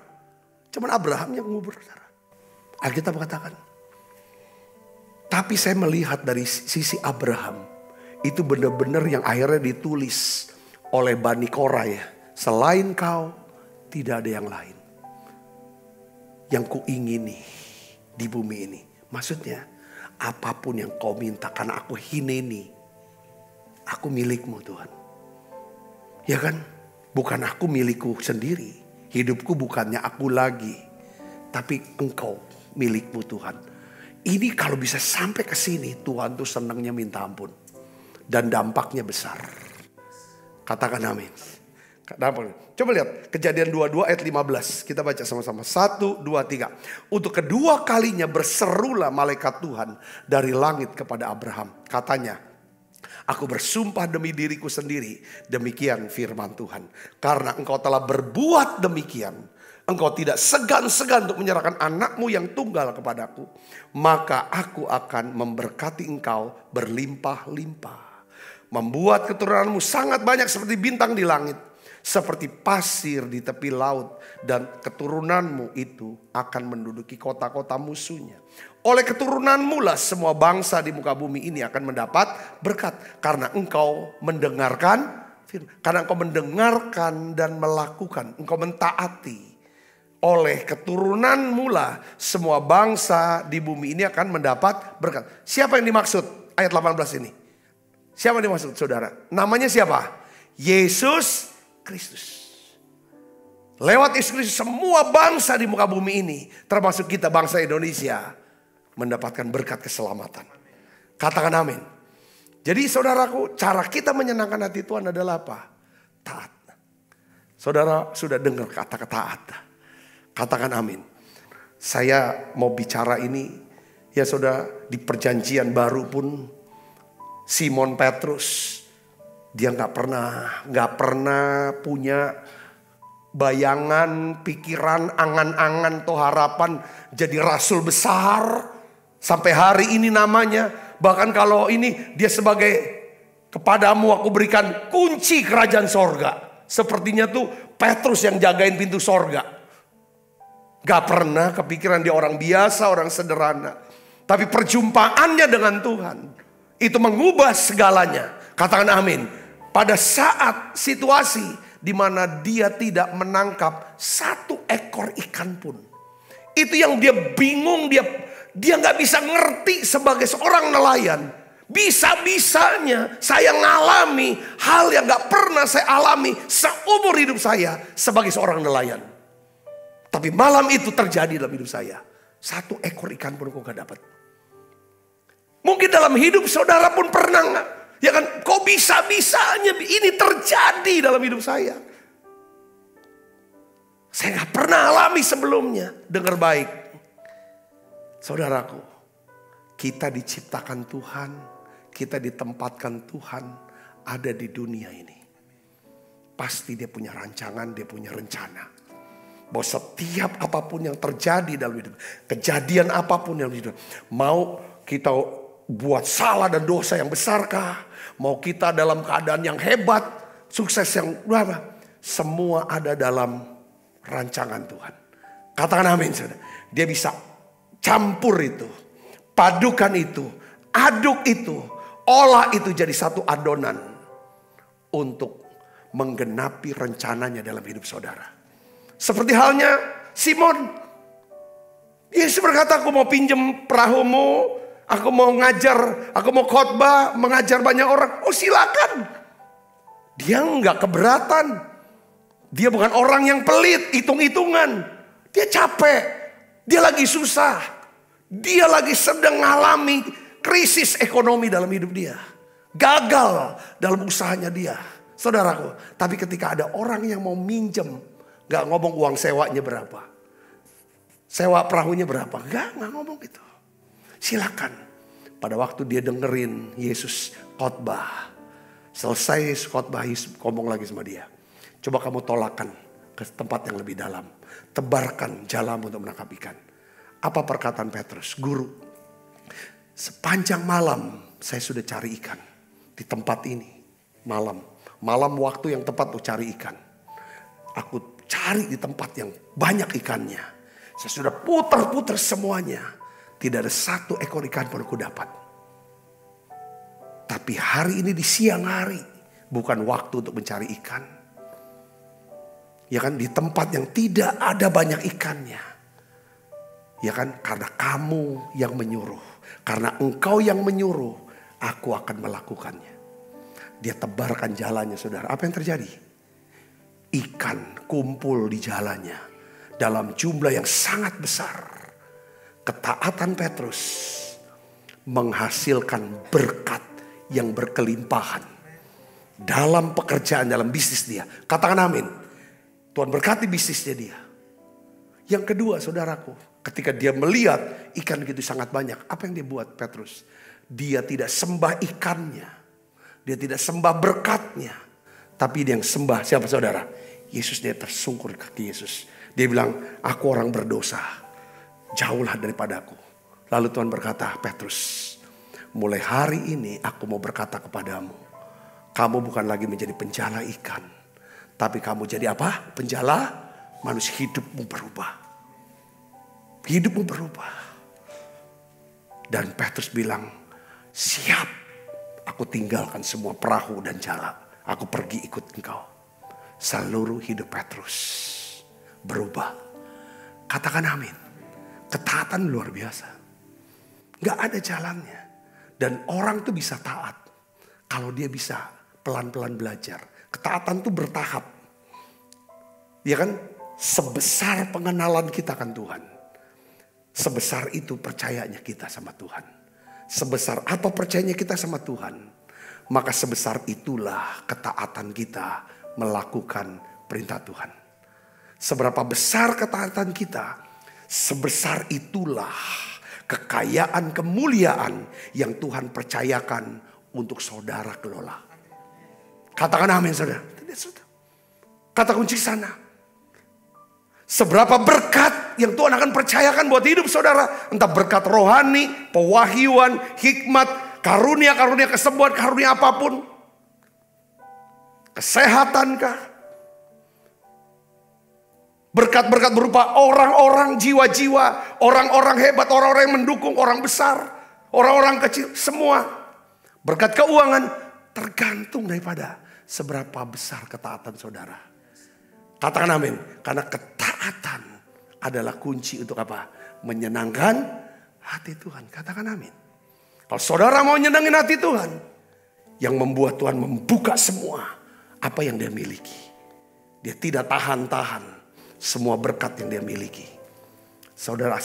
Cuman Abraham yang ngubur Sarah. Alkitab mengatakan. Tapi saya melihat dari sisi Abraham. Itu benar-benar yang akhirnya ditulis oleh Bani Korah ya. Selain kau tidak ada yang lain. Yang kuingini di bumi ini. Maksudnya apapun yang kau minta karena aku hineni. Aku milikmu Tuhan. Ya kan? Bukan aku milikku sendiri. Hidupku bukannya aku lagi. Tapi engkau milikmu Tuhan. Ini kalau bisa sampai ke sini Tuhan tuh senangnya minta ampun. Dan dampaknya besar. Katakan amin. Coba lihat Kejadian 22 ayat 15. Kita baca sama-sama. 1, 2, 3. Untuk kedua kalinya berserulah malaikat Tuhan dari langit kepada Abraham. Katanya, aku bersumpah demi diriku sendiri. Demikian firman Tuhan. Karena engkau telah berbuat demikian. Engkau tidak segan-segan untuk menyerahkan anakmu yang tunggal kepadaku. Maka aku akan memberkati engkau berlimpah-limpah. Membuat keturunanmu sangat banyak seperti bintang di langit. Seperti pasir di tepi laut. Dan keturunanmu itu akan menduduki kota-kota musuhnya. Oleh keturunanmu lah semua bangsa di muka bumi ini akan mendapat berkat. Karena engkau mendengarkan firman. Karena engkau mendengarkan dan melakukan. Engkau mentaati. Oleh keturunanmu lah semua bangsa di bumi ini akan mendapat berkat. Siapa yang dimaksud ayat 18 ini? Siapa yang dimaksud saudara? Namanya siapa? Yesus Kristus. Lewat Yesus Kristus semua bangsa di muka bumi ini, termasuk kita bangsa Indonesia, mendapatkan berkat keselamatan. Katakan amin. Jadi saudaraku, cara kita menyenangkan hati Tuhan adalah apa? Taat. Saudara sudah dengar kata-kata taat. Katakan amin. Saya mau bicara ini, ya saudara, di perjanjian baru pun Simon Petrus, dia nggak pernah punya bayangan, pikiran, angan-angan atau harapan jadi rasul besar sampai hari ini namanya. Bahkan kalau ini dia sebagai kepadamu aku berikan kunci kerajaan sorga. Sepertinya tuh Petrus yang jagain pintu sorga. Gak pernah kepikiran dia orang biasa, orang sederhana. Tapi perjumpaannya dengan Tuhan. Itu mengubah segalanya. Katakan amin. Pada saat situasi di mana dia tidak menangkap satu ekor ikan pun. Itu yang dia bingung, dia nggak bisa ngerti sebagai seorang nelayan. Bisa-bisanya saya ngalami hal yang gak pernah saya alami seumur hidup saya sebagai seorang nelayan. Tapi malam itu terjadi dalam hidup saya. Satu ekor ikan pun kok gak dapat. Mungkin dalam hidup saudara pun pernah gak? Ya kan, kok bisa-bisanya ini terjadi dalam hidup saya. Saya gak pernah alami sebelumnya. Dengar baik. Saudaraku, kita diciptakan Tuhan. Kita ditempatkan Tuhan ada di dunia ini. Pasti dia punya rancangan, dia punya rencana. Bahwa setiap apapun yang terjadi dalam hidup, kejadian apapun yang hidup, mau kita buat salah dan dosa yang besarkah, mau kita dalam keadaan yang hebat, sukses yang berapa, semua ada dalam rancangan Tuhan. Katakan amin, saudara. Dia bisa campur itu, padukan itu, aduk itu, olah itu jadi satu adonan untuk menggenapi rencananya dalam hidup saudara. Seperti halnya Simon. Yesus berkata, aku mau pinjam perahumu, aku mau ngajar, aku mau khotbah, mengajar banyak orang. Oh silakan. Dia nggak keberatan. Dia bukan orang yang pelit, hitung-hitungan. Dia capek, dia lagi susah, dia lagi sedang mengalami krisis ekonomi dalam hidup dia. Gagal dalam usahanya dia. Saudaraku, tapi ketika ada orang yang mau minjem, gak ngomong uang sewanya berapa, sewa perahunya berapa, gak ngomong gitu. Silakan. Pada waktu dia dengerin Yesus khotbah, selesai Yesus khotbah, Yesus ngomong lagi sama dia. Coba kamu tolakkan ke tempat yang lebih dalam. Tebarkan jalanmu untuk menangkap ikan. Apa perkataan Petrus? Guru, sepanjang malam saya sudah cari ikan di tempat ini. Malam waktu yang tepat untuk cari ikan. Aku cari di tempat yang banyak ikannya. Saya sudah putar-putar semuanya. Tidak ada satu ekor ikan pun aku dapat. Tapi hari ini di siang hari bukan waktu untuk mencari ikan. Ya kan, di tempat yang tidak ada banyak ikannya. Ya kan, karena kamu yang menyuruh. Karena engkau yang menyuruh, aku akan melakukannya. Dia tebarkan jalannya, saudara. Apa yang terjadi? Ikan kumpul di jalannya dalam jumlah yang sangat besar. Ketaatan Petrus menghasilkan berkat yang berkelimpahan dalam pekerjaan, dalam bisnis dia. Katakan amin. Tuhan berkati bisnisnya dia. Yang kedua, saudaraku, ketika dia melihat ikan gitu sangat banyak, apa yang dia buat Petrus? Dia tidak sembah ikannya, dia tidak sembah berkatnya, tapi dia yang sembah siapa, saudara? Yesus. Dia tersungkur di kaki Yesus. Dia bilang, aku orang berdosa, jauhlah daripadaku. Lalu Tuhan berkata, Petrus, mulai hari ini aku mau berkata kepadamu, kamu bukan lagi menjadi penjala ikan, tapi kamu jadi apa? Penjala manusia. Hidupmu berubah. Hidupmu berubah. Dan Petrus bilang, siap, aku tinggalkan semua perahu dan jala. Aku pergi ikut engkau. Seluruh hidup Petrus berubah. Katakan amin. Ketaatan luar biasa. Gak ada jalannya. Dan orang tuh bisa taat kalau dia bisa pelan-pelan belajar. Ketaatan tuh bertahap. Ya kan? Sebesar pengenalan kita kan Tuhan, sebesar itu percayanya kita sama Tuhan. Sebesar apa percayanya kita sama Tuhan, maka sebesar itulah ketaatan kita melakukan perintah Tuhan. Seberapa besar ketaatan kita, sebesar itulah kekayaan, kemuliaan yang Tuhan percayakan untuk saudara kelola. Katakan amin, saudara. Kata kunci sana. Seberapa berkat yang Tuhan akan percayakan buat hidup saudara. Entah berkat rohani, pewahyuan, hikmat, karunia-karunia kesembuhan, karunia apapun. Kesehatankah? Berkat-berkat berupa orang-orang, jiwa-jiwa, orang-orang hebat, orang-orang yang mendukung, orang besar, orang-orang kecil, semua. Berkat keuangan tergantung daripada seberapa besar ketaatan saudara. Katakan amin. Karena ketaatan adalah kunci untuk apa? Menyenangkan hati Tuhan. Katakan amin. Kalau saudara mau nyenangin hati Tuhan, yang membuat Tuhan membuka semua apa yang dia miliki. Dia tidak tahan-tahan semua berkat yang dia miliki. Saudara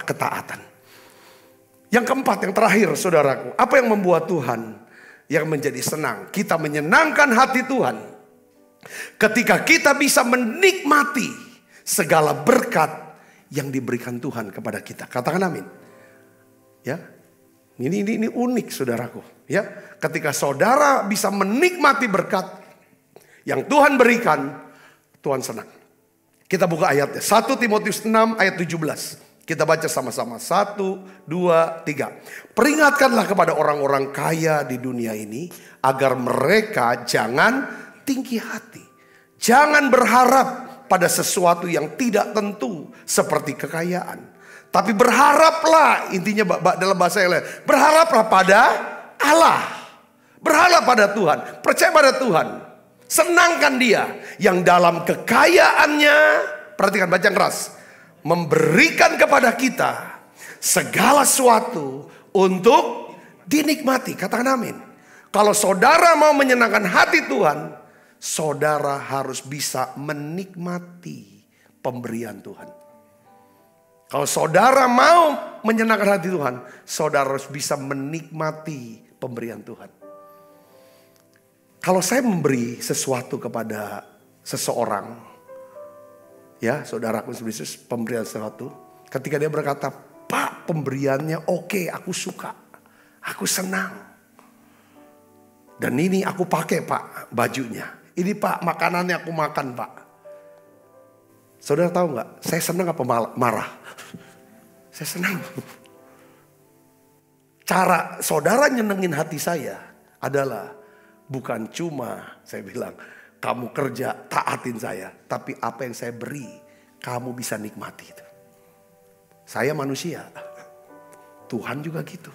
ketaatan. Yang keempat, yang terakhir saudaraku. Apa yang membuat Tuhan yang menjadi senang? Kita menyenangkan hati Tuhan ketika kita bisa menikmati segala berkat yang diberikan Tuhan kepada kita. Katakan amin. Ya, ini unik saudaraku. Ya, ketika saudara bisa menikmati berkat yang Tuhan berikan, Tuhan senang. Kita buka ayatnya. 1 Timotius 6 ayat 17. Kita baca sama-sama. 1, 2, 3. Peringatkanlah kepada orang-orang kaya di dunia ini agar mereka jangan tinggi hati. Jangan berharap pada sesuatu yang tidak tentu seperti kekayaan. Tapi berharaplah, intinya dalam bahasa yang lain, berharaplah pada Allah. Berharap pada Tuhan. Percaya pada Tuhan. Senangkan dia yang dalam kekayaannya, perhatikan baca keras, memberikan kepada kita segala sesuatu untuk dinikmati. Katakan amin. Kalau saudara mau menyenangkan hati Tuhan, saudara harus bisa menikmati pemberian Tuhan. Kalau saudara mau menyenangkan hati Tuhan, saudara harus bisa menikmati pemberian Tuhan. Kalau saya memberi sesuatu kepada seseorang, ya saudaraku pemberian sesuatu, ketika dia berkata, Pak pemberiannya oke, aku suka, aku senang. Dan ini aku pakai Pak bajunya, ini Pak makanannya aku makan Pak. Saudara tahu nggak? Saya senang apa marah? Saya senang. Cara saudara nyenengin hati saya adalah bukan cuma saya bilang kamu kerja taatin saya, tapi apa yang saya beri kamu bisa nikmati itu. Saya manusia, Tuhan juga gitu.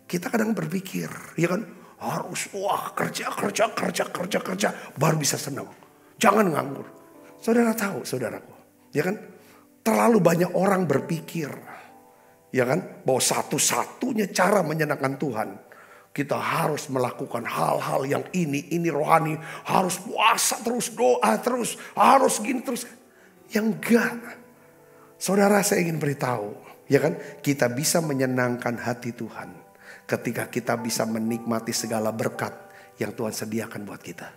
Kita kadang berpikir, ya kan, harus kerja baru bisa senang. Jangan nganggur. Saudara tahu, saudaraku, ya kan, terlalu banyak orang berpikir, ya kan, bahwa satu-satunya cara menyenangkan Tuhan, kita harus melakukan hal-hal yang ini rohani, harus puasa terus, doa terus, harus gini terus. Yang enggak. Saudara, saya ingin beritahu, ya kan, kita bisa menyenangkan hati Tuhan ketika kita bisa menikmati segala berkat yang Tuhan sediakan buat kita.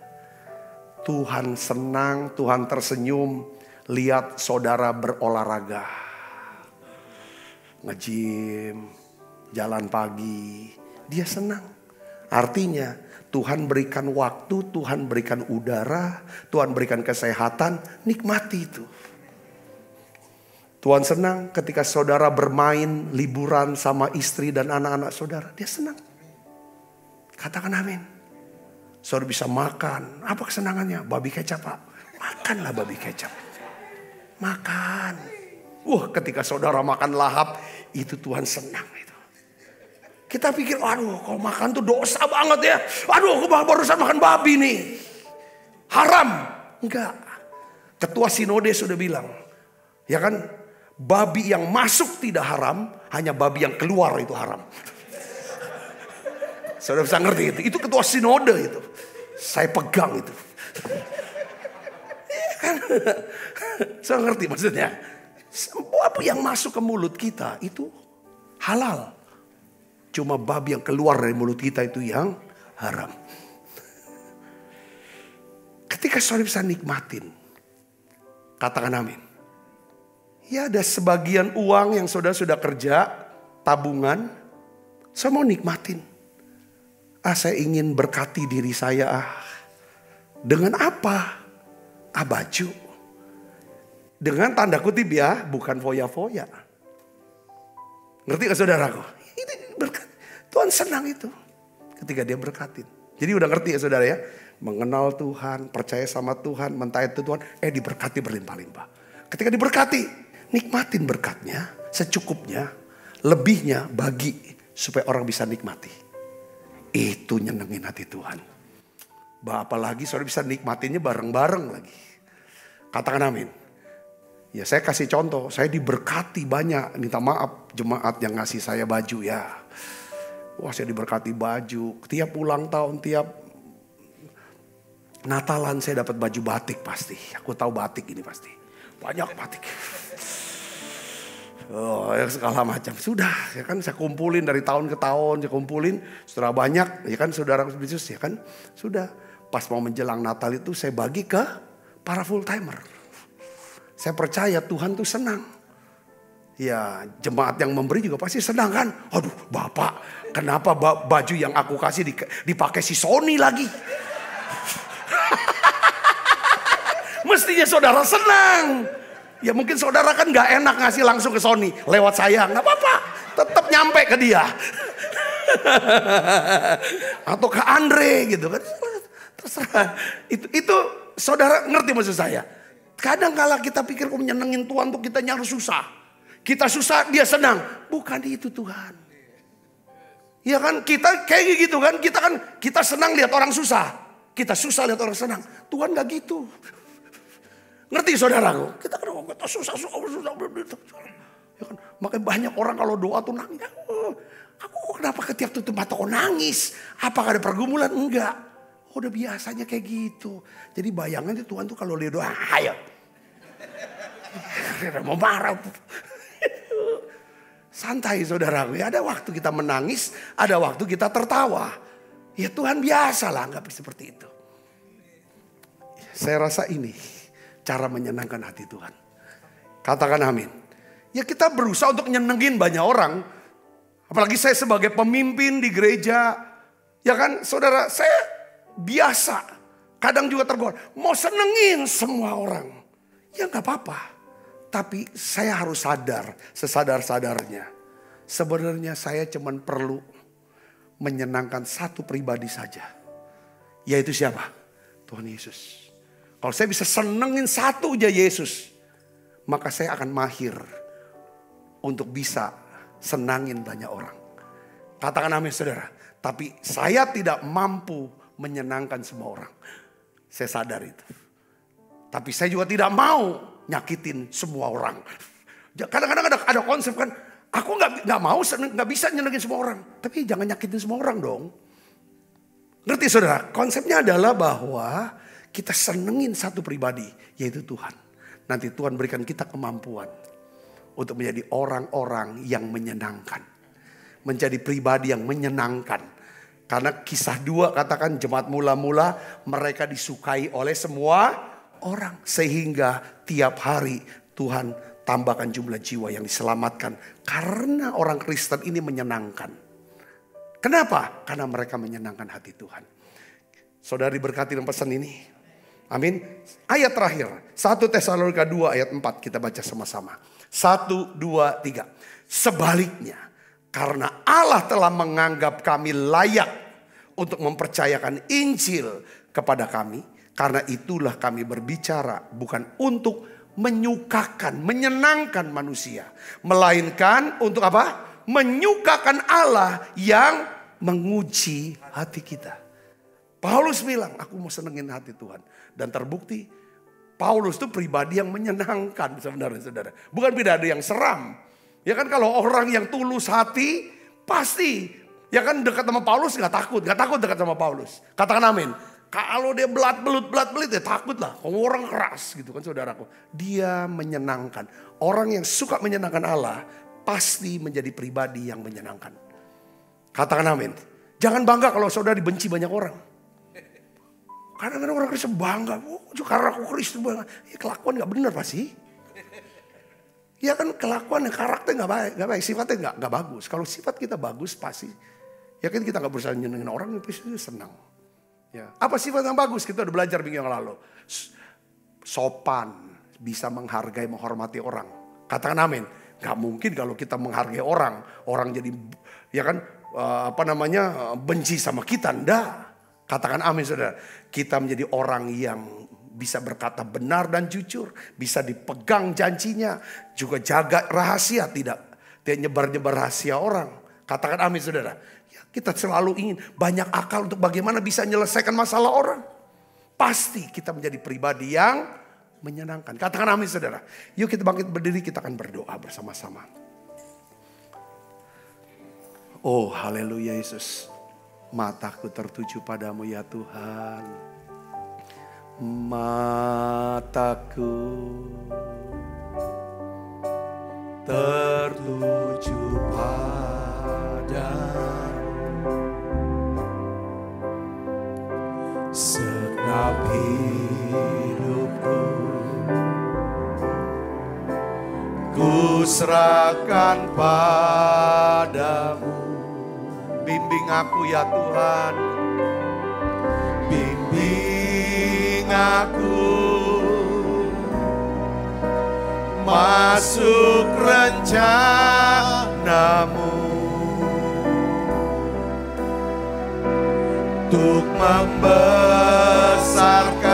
Tuhan senang, Tuhan tersenyum lihat saudara berolahraga, nge-gym, jalan pagi. Dia senang. Artinya Tuhan berikan waktu, Tuhan berikan udara, Tuhan berikan kesehatan, nikmati itu. Tuhan senang ketika saudara bermain, liburan sama istri dan anak-anak saudara. Dia senang. Katakan amin. Saudara bisa makan. Apa kesenangannya? Babi kecap Pak. Makanlah babi kecap. Makan. Ketika saudara makan lahap, itu Tuhan senang itu. Kita pikir, aduh kalau makan tuh dosa banget ya. Aduh aku barusan makan babi nih. Haram. Enggak. Ketua sinode sudah bilang. Ya kan, babi yang masuk tidak haram, hanya babi yang keluar itu haram. Saudara bisa ngerti itu. Itu ketua sinode itu. Saya pegang itu. Saya ngerti maksudnya. Apa yang masuk ke mulut kita itu halal. Cuma babi yang keluar dari mulut kita itu yang haram. Ketika saudara bisa nikmatin, katakan amin. Ya ada sebagian uang yang saudara sudah kerja, tabungan, saya mau nikmatin. Saya ingin berkati diri saya. Dengan apa? Baju. Dengan tanda kutip ya, bukan foya-foya. Ngerti gak saudaraku? Ini berkat. Tuhan senang itu ketika dia berkatin. Jadi udah ngerti ya saudara ya. Mengenal Tuhan, percaya sama Tuhan, mentaati Tuhan. Diberkati berlimpah-limpah. Ketika diberkati, nikmatin berkatnya secukupnya. Lebihnya bagi supaya orang bisa nikmati. Itu nyenengin hati Tuhan. Apalagi saudara bisa nikmatinnya bareng-bareng lagi. Katakan amin. Ya saya kasih contoh, saya diberkati banyak. Minta maaf jemaat yang ngasih saya baju ya. Wah saya diberkati baju. Tiap ulang tahun, tiap Natalan saya dapat baju batik pasti. Aku tahu batik ini pasti. Banyak batik. Oh, ya segala macam. Sudah, ya kan saya kumpulin dari tahun ke tahun, saya kumpulin setelah banyak, ya kan saudara bisnis, ya kan. Sudah, pas mau menjelang Natal itu saya bagi ke para full timer. Saya percaya Tuhan tuh senang. Ya, jemaat yang memberi juga pasti senang kan. Aduh, Bapak, kenapa baju yang aku kasih dipakai si Sony lagi? Mestinya saudara senang. Ya mungkin saudara kan gak enak ngasih langsung ke Sony lewat saya, gak apa-apa, tetap nyampe ke dia. Atau ke Andre gitu kan. Terserah. Itu saudara ngerti maksud saya. Kadang kala kita pikir kok menyenengin Tuhan tuh kita harus susah. Kita susah dia senang. Bukan itu Tuhan. Ya kan kita kayak gitu kan. Kita senang lihat orang susah. Kita susah lihat orang senang. Tuhan gak gitu. Ngerti saudaraku? Kita susah. Ya kan? Makanya banyak orang kalau doa tuh nangis. Aku kenapa ketiap tutup mata kok nangis? Apakah ada pergumulan? Enggak. Udah biasanya kayak gitu. Jadi bayangannya Tuhan tuh kalau dia doa, ayo. Mau marah. Santai saudaraku. Ya, ada waktu kita menangis, ada waktu kita tertawa. Ya Tuhan biasalah anggap seperti itu. Saya rasa ini cara menyenangkan hati Tuhan. Katakan amin. Ya kita berusaha untuk nyenengin banyak orang. Apalagi saya sebagai pemimpin di gereja. Ya kan saudara, saya biasa. Kadang juga tergoda. Mau senengin semua orang. Ya gak apa-apa. Tapi saya harus sadar, sesadar-sadarnya. Sebenarnya saya cuman perlu menyenangkan satu pribadi saja. Yaitu siapa? Tuhan Yesus. Kalau saya bisa senengin satu aja Yesus, maka saya akan mahir untuk bisa senangin banyak orang. Katakan amin saudara. Tapi saya tidak mampu menyenangkan semua orang. Saya sadar itu. Tapi saya juga tidak mau nyakitin semua orang. Kadang-kadang ada konsep kan, aku nggak mau, nggak bisa nyenengin semua orang. Tapi jangan nyakitin semua orang dong. Ngerti saudara? Konsepnya adalah bahwa kita senengin satu pribadi, yaitu Tuhan. Nanti Tuhan berikan kita kemampuan untuk menjadi orang-orang yang menyenangkan. Menjadi pribadi yang menyenangkan. Karena kisah 2 katakan jemaat mula-mula mereka disukai oleh semua orang. Sehingga tiap hari Tuhan tambahkan jumlah jiwa yang diselamatkan. Karena orang Kristen ini menyenangkan. Kenapa? Karena mereka menyenangkan hati Tuhan. Saudara diberkati dengan pesan ini. Amin. Ayat terakhir. 1 Tesalonika 2 ayat 4 kita baca sama-sama. 1, 2, 3. Sebaliknya. Karena Allah telah menganggap kami layak untuk mempercayakan Injil kepada kami. Karena itulah kami berbicara bukan untuk menyukakan, menyenangkan manusia. Melainkan untuk apa? Menyukakan Allah yang menguji hati kita. Paulus bilang, aku mau senengin hati Tuhan. Dan terbukti, Paulus itu pribadi yang menyenangkan sebenarnya saudara. Bukan pribadi yang seram. Ya kan kalau orang yang tulus hati, pasti. Ya kan dekat sama Paulus gak takut dekat sama Paulus. Katakan amin. Kalau dia belat-belit ya takut lah. Orang keras gitu kan saudaraku. Dia menyenangkan. Orang yang suka menyenangkan Allah, pasti menjadi pribadi yang menyenangkan. Katakan amin. Jangan bangga kalau saudara dibenci banyak orang. Kadang-kadang orang Kristen bangga, karena aku Kristen bangga. Ya kelakuan gak benar pasti. Ya kan kelakuan karakter gak baik, sifatnya gak bagus. Kalau sifat kita bagus pasti, ya kan kita gak berusaha nyenengin orang, pasti senang. Ya. Apa sifat yang bagus? Kita udah belajar minggu yang lalu. Sopan, bisa menghargai, menghormati orang. Katakan amin. Gak mungkin kalau kita menghargai orang jadi ya kan benci sama kita, enggak. Katakan amin saudara. Kita menjadi orang yang bisa berkata benar dan jujur. Bisa dipegang janjinya. Juga jaga rahasia. Tidak nyebar-nyebar rahasia orang. Katakan amin saudara. Ya, kita selalu ingin banyak akal untuk bagaimana bisa menyelesaikan masalah orang. Pasti kita menjadi pribadi yang menyenangkan. Katakan amin saudara. Yuk kita bangkit berdiri, kita akan berdoa bersama-sama. Oh haleluya Yesus. Mataku tertuju padamu ya Tuhan. Mataku tertuju padamu. Segenap hidupku ku serahkan padamu. Bimbing aku ya Tuhan, bimbing aku masuk rencanamu untuk membesarkan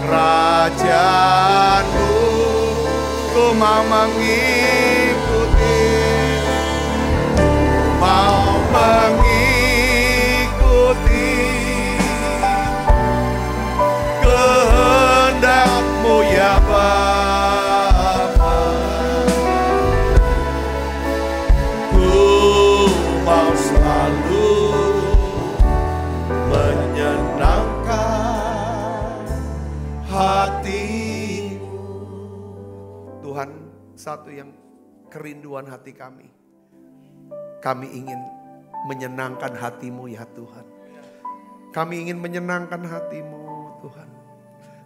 kerajaanmu. Ku mau mengikuti, mau mengikuti kehendak-Mu ya Bapa. Ku mau selalu menyenangkan hati-Mu. Tuhan, satu yang kerinduan hati kami. Kami ingin menyenangkan hati-Mu ya Tuhan. Kami ingin menyenangkan hati-Mu Tuhan.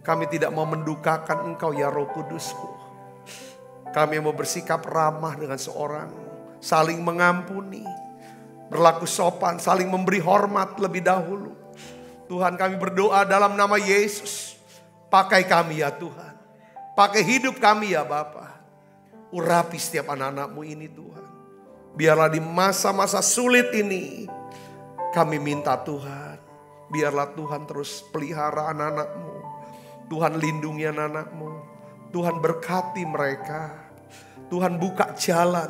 Kami tidak mau mendukakan Engkau ya Roh Kudus-Ku. Kami mau bersikap ramah dengan seorang, saling mengampuni, berlaku sopan, saling memberi hormat lebih dahulu. Tuhan, kami berdoa dalam nama Yesus. Pakai kami ya Tuhan. Pakai hidup kami ya Bapa. Urapi setiap anak-anak-Mu ini Tuhan. Biarlah di masa-masa sulit ini kami minta Tuhan, biarlah Tuhan terus pelihara anak-anak-Mu. Tuhan lindungi anak-anak-Mu. Tuhan berkati mereka. Tuhan buka jalan.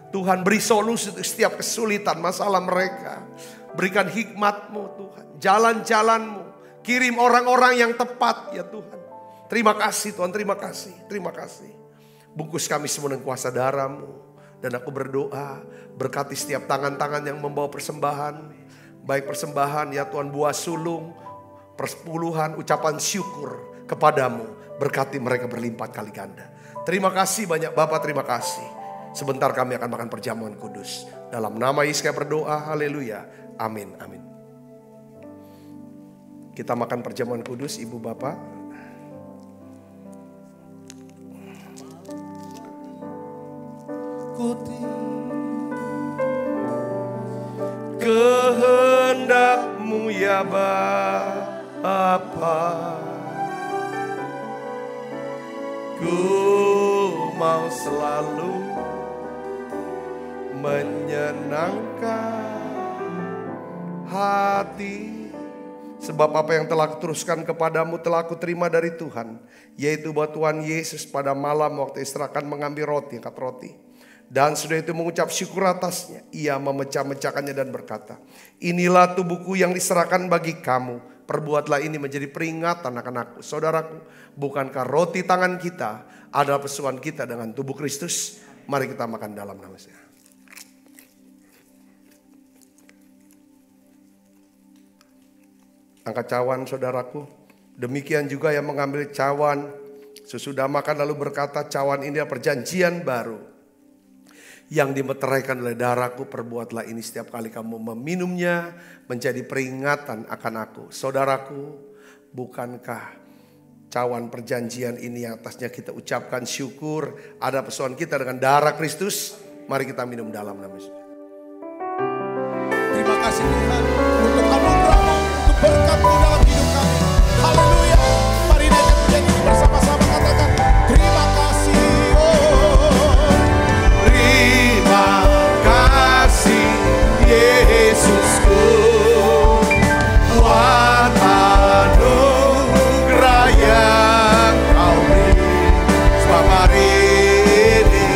Tuhan beri solusi untuk setiap kesulitan masalah mereka. Berikan hikmat-Mu Tuhan. Jalan-jalan-Mu. Kirim orang-orang yang tepat ya Tuhan. Terima kasih Tuhan, terima kasih. Terima kasih. Bungkus kami semua dengan kuasa darah-Mu. Dan aku berdoa, berkati setiap tangan-tangan yang membawa persembahan. Baik persembahan ya Tuhan, buah sulung, persepuluhan, ucapan syukur kepadamu. Berkati mereka berlimpah kali ganda. Terima kasih banyak Bapak, terima kasih. Sebentar kami akan makan perjamuan kudus. Dalam nama Yesus kami berdoa, haleluya, amin, amin. Kita makan perjamuan kudus Ibu Bapak. Kehendak-Mu ya Bapa. Ku mau selalu menyenangkan hati. Sebab apa yang telah kuteruskan kepadamu telah aku terima dari Tuhan. Yaitu bahwa Tuhan Yesus pada malam waktu istirahat mengambil roti, angkat roti. Dan sudah itu mengucap syukur atasnya. Ia memecah-mecahkannya dan berkata, inilah tubuhku yang diserahkan bagi kamu. Perbuatlah ini menjadi peringatan akan aku. Saudaraku, bukankah roti tangan kita adalah persuan kita dengan tubuh Kristus? Mari kita makan dalam nama Dia. Angkat cawan saudaraku. Demikian juga yang mengambil cawan sesudah makan lalu berkata, cawan ini adalah perjanjian baru yang dimeteraikan oleh darahku. Perbuatlah ini setiap kali kamu meminumnya menjadi peringatan akan aku. Saudaraku, bukankah cawan perjanjian ini yang atasnya kita ucapkan syukur, ada persoalan kita dengan darah Kristus? Mari kita minum dalam nama Yesus. Terima kasih Tuhan untuk anugerah-Mu, untuk berkat-Mu dalam hidup kami. Haleluya. Mari naikkan pujian ini bersama-sama, katakan terima kasih. Terima kasih Yesusku, buat anugerah yang Kau beri. Sebab hari ini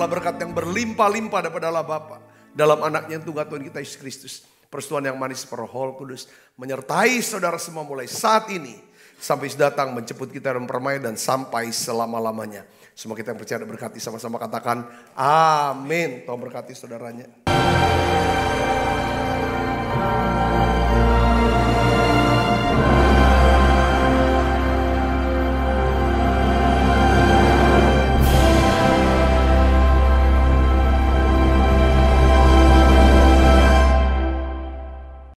segala berkat yang berlimpah-limpah daripada Allah Bapa. Dalam anaknya yang tunggal Tuhan kita Yesus Kristus. Persetujuan yang manis Roh Kudus menyertai saudara semua mulai saat ini. Sampai datang menjemput kita dan permai dan sampai selama-lamanya. Semua kita yang percaya dan berkati sama-sama katakan amin. Tuhan berkati saudaranya.